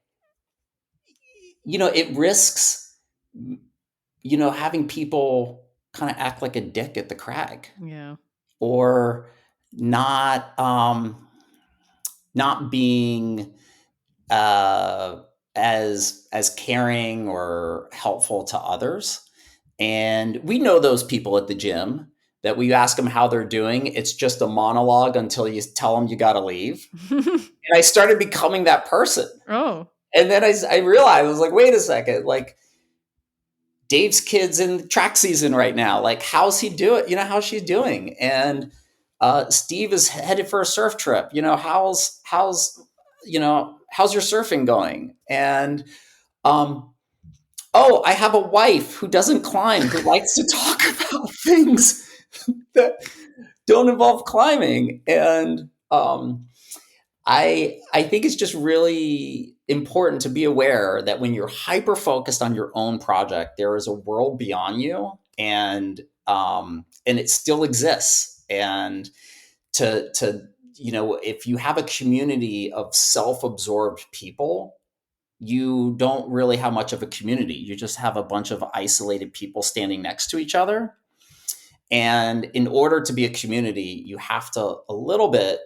it risks, having people kind of act like a dick at the crag. Yeah. Or not being as caring or helpful to others. And we know those people at the gym that we ask them how they're doing. It's just a monologue until you tell them you got to leave. And I started becoming that person. Oh. And then I realized, I was like, wait a second, like, Dave's kid's in track season right now. Like, how's he doing? How's she doing? And Steve is headed for a surf trip. How's your surfing going? And Oh, I have a wife who doesn't climb, who likes to talk about things that don't involve climbing. And I think it's just really important to be aware that when you're hyper focused on your own project, there is a world beyond you, and it still exists. And to if you have a community of self absorbed people, you don't really have much of a community. You just have a bunch of isolated people standing next to each other. And in order to be a community, you have to a little bit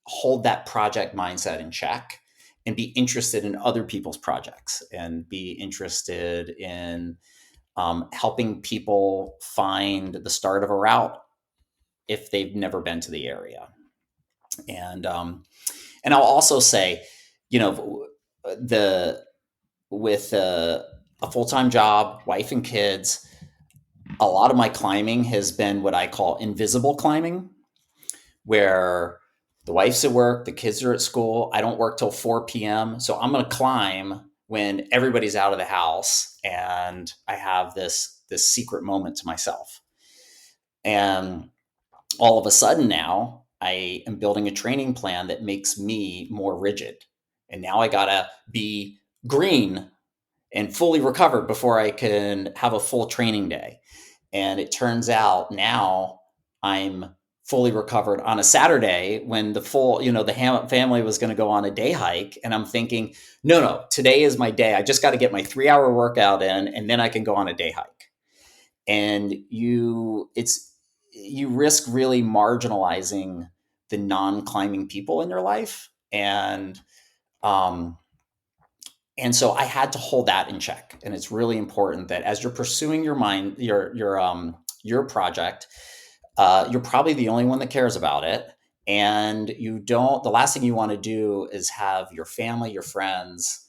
hold that project mindset in check and be interested in other people's projects and be interested in helping people find the start of a route if they've never been to the area. And I'll also say, you know, the with a full time job, wife and kids, a lot of my climbing has been what I call invisible climbing, where the wife's at work, the kids are at school. I don't work till 4 p.m. So I'm going to climb when everybody's out of the house, and I have this secret moment to myself. And all of a sudden now I am building a training plan that makes me more rigid. And now I got to be green and fully recovered before I can have a full training day. And it turns out now I'm fully recovered on a Saturday when the family was going to go on a day hike. And I'm thinking, no, today is my day. I just got to get my 3 hour workout in, and then I can go on a day hike. And you risk really marginalizing the non-climbing people in your life. Um, and so I had to hold that in check. And it's really important that as you're pursuing your project, you're probably the only one that cares about it. And the last thing you want to do is have your family, your friends,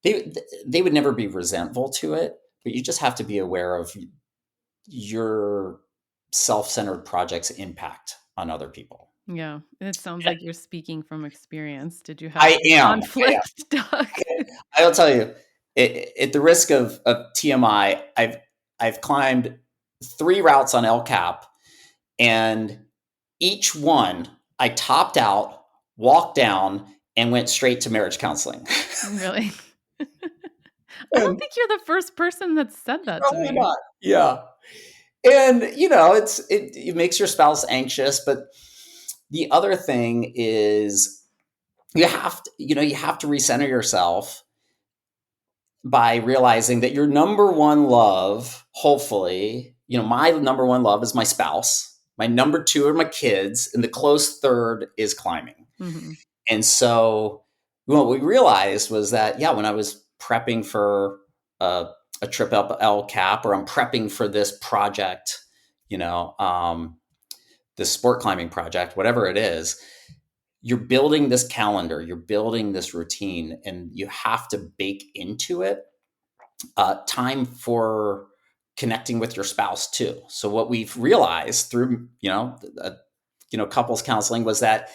they would never be resentful to it, but you just have to be aware of your self-centered project's impact on other people. Yeah. And it sounds like you're speaking from experience. Did you have I am. conflict, Doug? I'll tell you, at the risk of TMI, I've climbed 3 routes on El Cap, and each one I topped out, walked down, and went straight to marriage counseling. Really? I don't And think you're the first person that said that to probably me. not. Yeah. And it makes your spouse anxious, but the other thing is you have to recenter yourself by realizing that your number one love, hopefully, my number one love is my spouse. My number two are my kids, and the close third is climbing. Mm-hmm. And so what we realized was that, yeah, when I was prepping for a trip up El Cap, or I'm prepping for this project, this sport climbing project, whatever it is, you're building this calendar, you're building this routine, and you have to bake into it time for connecting with your spouse too. So what we've realized through couples counseling was that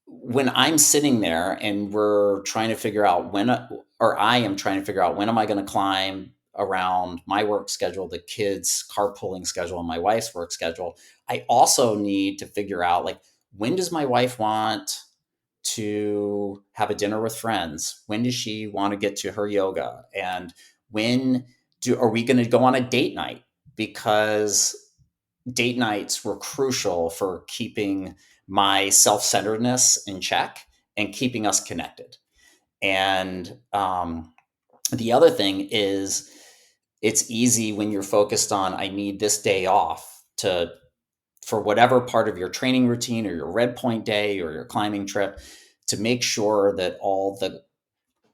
when I'm sitting there and we're trying to figure out I am trying to figure out when am I going to climb around my work schedule, the kids' carpooling schedule, and my wife's work schedule, I also need to figure out, like, when does my wife want to have a dinner with friends? When does she want to get to her yoga? And are we going to go on a date night? Because date nights were crucial for keeping my self-centeredness in check and keeping us connected. And the other thing is, it's easy when you're focused on, I need this day off for whatever part of your training routine or your red point day or your climbing trip, to make sure that all the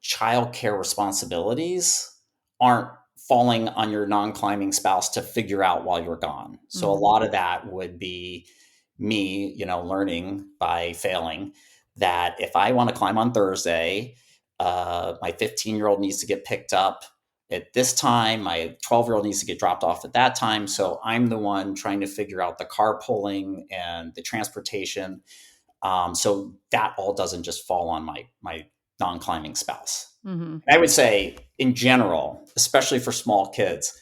childcare responsibilities aren't falling on your non-climbing spouse to figure out while you're gone. So a lot of that would be me, learning by failing, that if I want to climb on Thursday, my 15-year-old needs to get picked up at this time, my 12-year-old needs to get dropped off at that time. So I'm the one trying to figure out the carpooling and the transportation. So that all doesn't just fall on my non-climbing spouse. Mm-hmm. I would say in general, especially for small kids,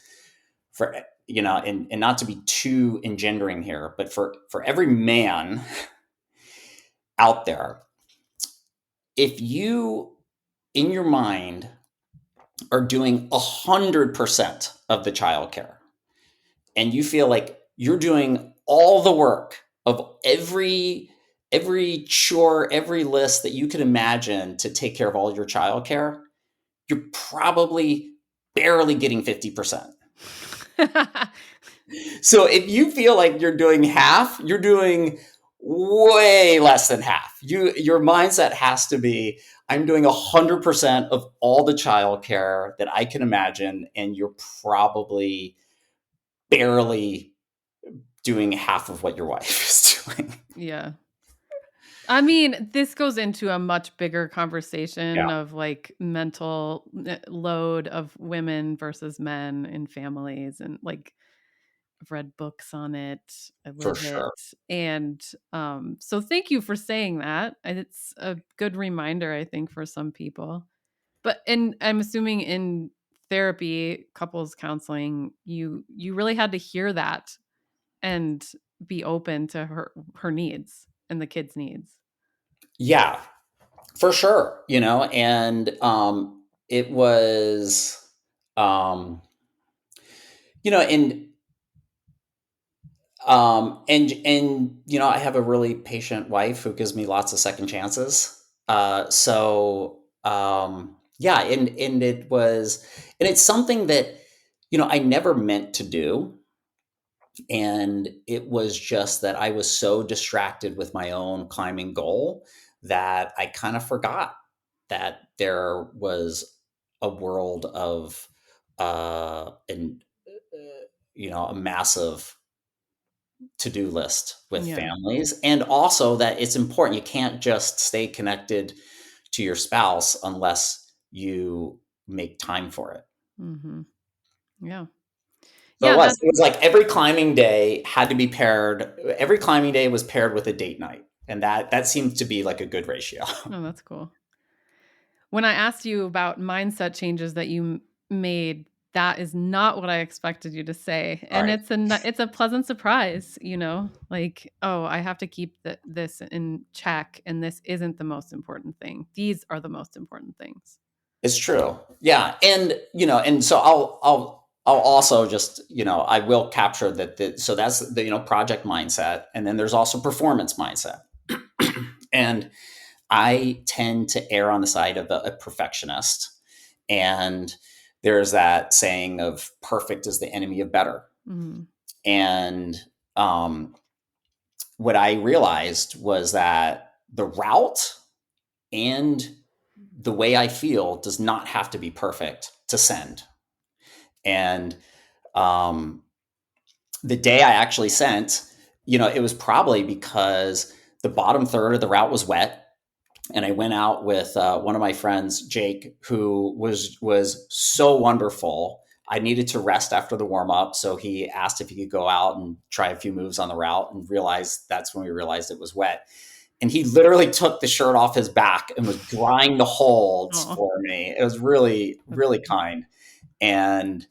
for and not to be too engendering here, but for every man out there, if you in your mind are doing 100% of the childcare, and you feel like you're doing all the work of every chore, every list that you could imagine to take care of all your childcare, you're probably barely getting 50%. So if you feel like you're doing half, you're doing way less than half. Your mindset has to be, I'm doing 100% of all the childcare that I can imagine, and you're probably barely doing half of what your wife is doing. Yeah. I mean, this goes into a much bigger conversation Yeah, of like mental load of women versus men in families. And like, I've read books on it. I for live it. sure. And so thank you for saying that. It's a good reminder, I think, for some people. But and I'm assuming in therapy, couples counseling, you really had to hear that and be open to her needs and the kids' needs. Yeah, for sure. And it was, um, and I have a really patient wife who gives me lots of second chances. Yeah, and it's something that I never meant to do, and it was just that I was so distracted with my own climbing goal that I kind of forgot that there was a world of and a massive to-do list with Yeah. families, and also that it's important, you can't just stay connected to your spouse unless you make time for it. Mhm. Yeah. So Yeah, it was like every climbing day had to be paired, every climbing day was paired with a date night, and that seems to be like a good ratio. that's cool. When I asked you about mindset changes that you made, that is not what I expected you to say, All and right. it's a pleasant surprise, like, "Oh, I have to keep this in check, and this isn't the most important thing. These are the most important things." It's true. Yeah. And so I'll also just, I will capture that. So that's the, project mindset. And then there's also performance mindset. And I tend to err on the side of a perfectionist. And there's that saying of perfect is the enemy of better. Mhm. And um, what I realized was that the route and the way I feel does not have to be perfect to send. And um, the day I actually sent, it was probably because the bottom third of the route was wet, and I went out with one of my friends, Jake, who was so wonderful. I needed to rest after the warm up, so he asked if he could go out and try a few moves on the route, and that's when we realized it was wet. And he literally took the shirt off his back and was drying the holds Aw, for me. It was really, that's really kind. And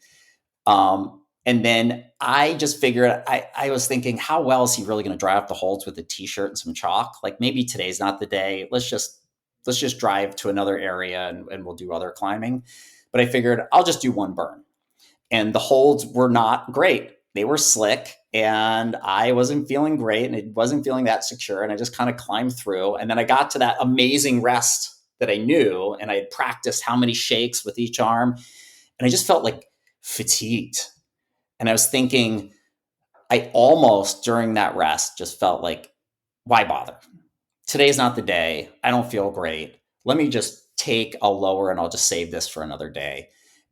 then I just figured, I was thinking, how well is he really going to dry off the holds with a t-shirt and some chalk? Like, maybe today's not the day. Let's just drive to another area, and we'll do other climbing. But I figured I'll just do one burn. And the holds were not great. They were slick, and I wasn't feeling great, and it wasn't feeling that secure. And I just kind of climbed through. And then I got to that amazing rest that I knew, and I had practiced how many shakes with each arm. And I just felt like fatigued. And I was thinking, I almost during that rest just felt like, why bother? Today's not the day. I don't feel great. Let me just take a lower, and I'll just save this for another day.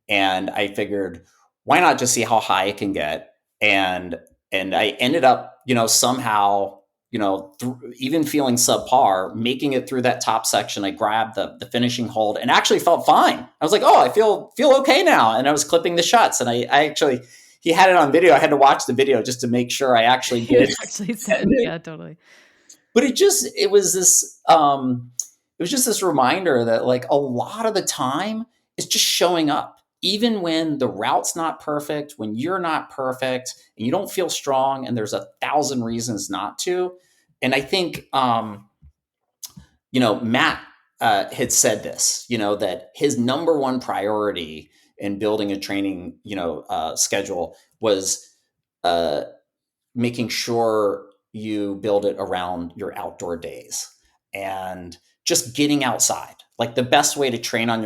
And I figured, why not just see how high it can get? And I ended up, somehow, even feeling subpar, making it through that top section. I grabbed the finishing hold and actually felt fine. I was like, oh, I feel okay now. And I was clipping the shots, and I actually, he had it on video. I had to watch the video just to make sure I actually you did. actually said, yeah, totally. But it was this, was just this reminder that like a lot of the time it's just showing up. Even when the route's not perfect, when you're not perfect and you don't feel strong and there's 1,000 reasons not to. And I think, Matt had said this, that his number one priority in building a training, schedule was uh, making sure you build it around your outdoor days and just getting outside. Like the best way to train on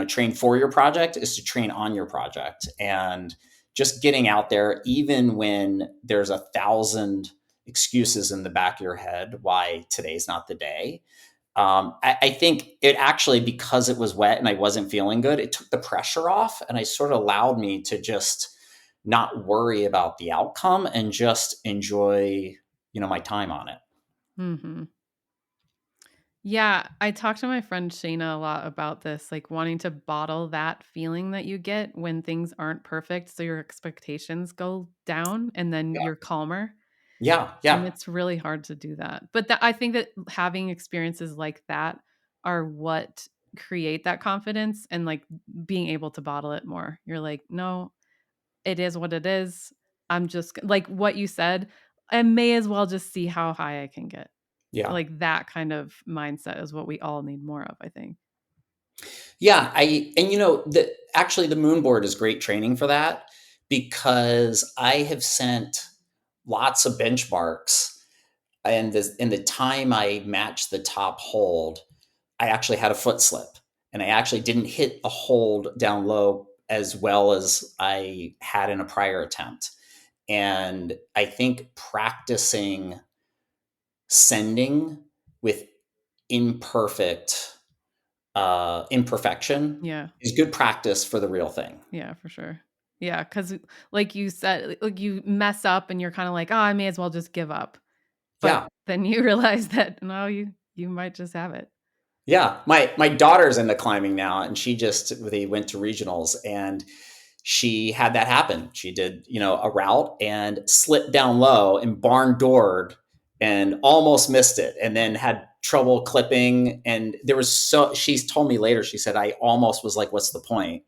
train for your project is to train on your project, and just getting out there, even when there's 1,000 excuses in the back of your head why today's not the day. I think it actually, because it was wet and I wasn't feeling good, it took the pressure off, and I sort of allowed me to just not worry about the outcome and just enjoy, my time on it. Mm-hmm. Yeah, I talked to my friend Shayna a lot about this, like wanting to bottle that feeling that you get when things aren't perfect. So your expectations go down and then Yeah. you're calmer. Yeah. And Yeah. it's really hard to do that. But I think that having experiences like that are what create that confidence and like being able to bottle it more. You're like, no, it is what it is. I'm just like what you said. I may as well just see how high I can get. Yeah. Like that kind of mindset is what we all need more of, I think. Yeah. Actually the moon board is great training for that, because I have sent lots of benchmarks, and in the time I matched the top hold, I actually had a foot slip, and I actually didn't hit a hold down low as well as I had in a prior attempt. And I think practicing sending with imperfect imperfection Yeah. is good practice for the real thing. Yeah, for sure. Yeah, because like you said, like you mess up and you're kind of like, oh, I may as well just give up. But Yeah. then you realize that no, you might just have it. Yeah. My daughter's into climbing now, and they went to regionals, and she had that happen. She did, a route and slipped down low and barn doored and almost missed it, and then had trouble clipping. And she's told me later, she said, I almost was like, what's the point?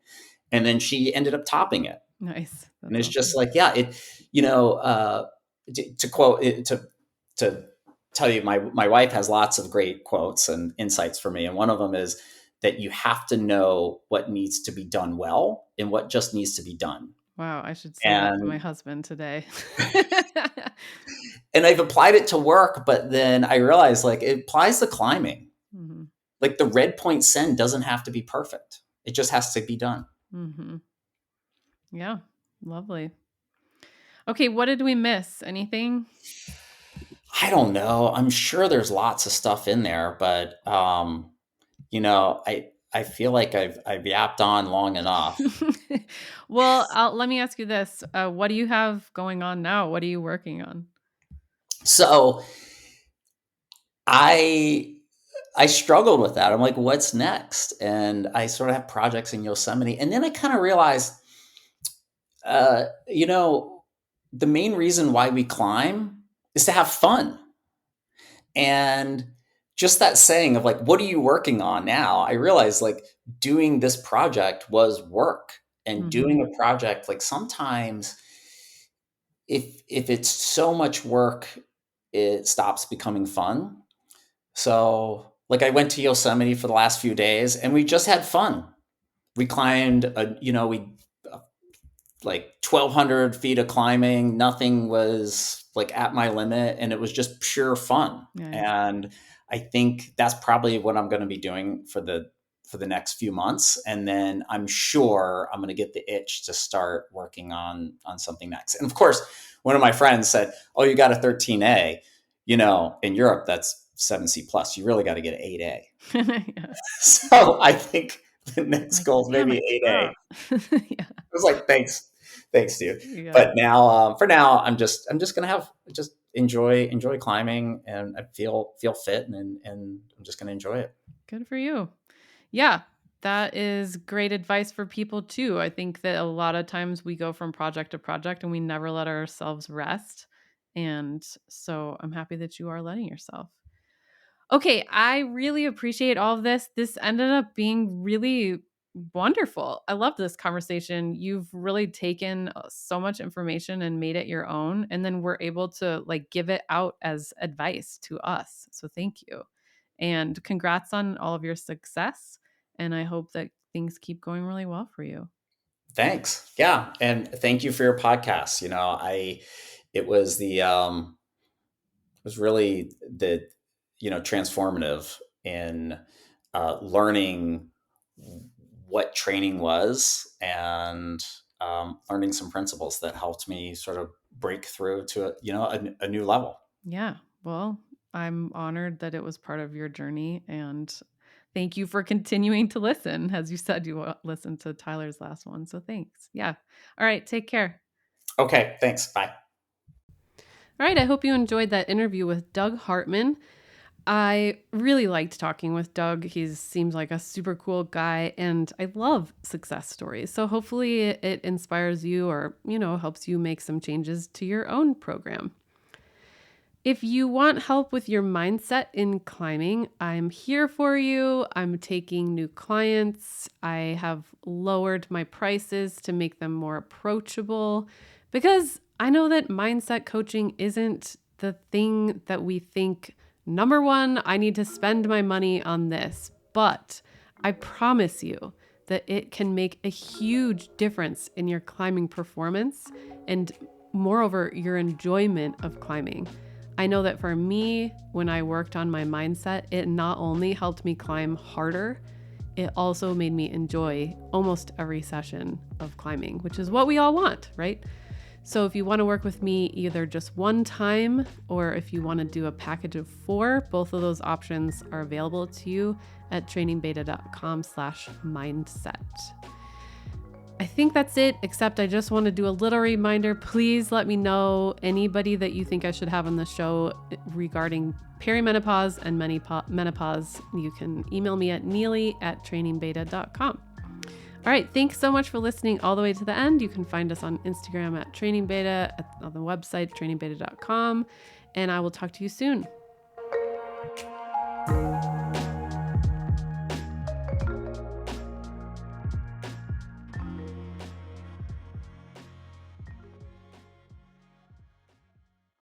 And then she ended up topping it. Nice. And That's it's just awesome. like, yeah, to quote it, to tell you, my wife has lots of great quotes and insights for me. And one of them is that you have to know what needs to be done well and what just needs to be done. Wow, I should say that to my And husband today. and I've applied it to work, but then I realized like it applies to climbing. Hmm. Like the red point send doesn't have to be perfect. It just has to be done. Hmm. Yeah, lovely. Okay, what did we miss? Anything? I don't know. I'm sure there's lots of stuff in there, but I feel like I've yapped on long enough. Well, let me ask you this. What do you have going on now? What are you working on? So I I struggled with that. I'm like, what's next? And I sort of have projects in Yosemite, and then I kind of realized, uh, you know, the main reason why we climb is to have fun. And just that saying of like, what are you working on now? I realized like doing this project was work, and Hmm. doing a project, like sometimes if it's so much work, it stops becoming fun. So like I went to Yosemite for the last few days and we just had fun. We climbed, we like 1,200 feet of climbing. Nothing was like at my limit, and it was just pure fun. Nice. And I think that's probably what I'm going to be doing for the next few months. And then I'm sure I'm going to get the itch to start working on something next. And of course, one of my friends said, "Oh, you got a 13A. In Europe, that's 7C plus. You really got to get an 8A." Yeah. So I think the next Like, goal is damn maybe it. 8A. Yeah. I was like, thanks, dude. Yeah. But now, for now, I'm just gonna have just enjoy climbing, and I feel fit, and I'm just gonna enjoy it. Good for you. Yeah, that is great advice for people too. I think that a lot of times we go from project to project and we never let ourselves rest. And so I'm happy that you are letting yourself. Okay, I really appreciate all of this. This ended up being really wonderful. I love this conversation. You've really taken so much information and made it your own, and then we're able to like give it out as advice to us. So thank you. And congrats on all of your success, and I hope that things keep going really well for you. Thanks. Yeah. And thank you for your podcast. It was really transformative in learning what training was and learning some principles that helped me sort of break through to a new level. Yeah. Well, I'm honored that it was part of your journey, and thank you for continuing to listen. As you said, you listened to Tyler's last one. So thanks. Yeah. All right. Take care. Okay. Thanks. Bye. All right. I hope you enjoyed that interview with Doug Hartman. I really liked talking with Doug. He seems like a super cool guy, and I love success stories. So hopefully it inspires you or, helps you make some changes to your own program. If you want help with your mindset in climbing, I'm here for you. I'm taking new clients. I have lowered my prices to make them more approachable because I know that mindset coaching isn't the thing that we think. Number one, I need to spend my money on this, but I promise you that it can make a huge difference in your climbing performance and, moreover, your enjoyment of climbing. I know that for me, when I worked on my mindset, it not only helped me climb harder, it also made me enjoy almost every session of climbing, which is what we all want, right? So if you want to work with me either just one time or if you want to do a package of 4, both of those options are available to you at trainingbeta.com/mindset. I think that's it, except I just want to do a little reminder. Please let me know anybody that you think I should have on the show regarding perimenopause and menopause. You can email me at neely@trainingbeta.com. All right, thanks so much for listening all the way to the end. You can find us on Instagram at trainingbeta, on the website trainingbeta.com, and I will talk to you soon.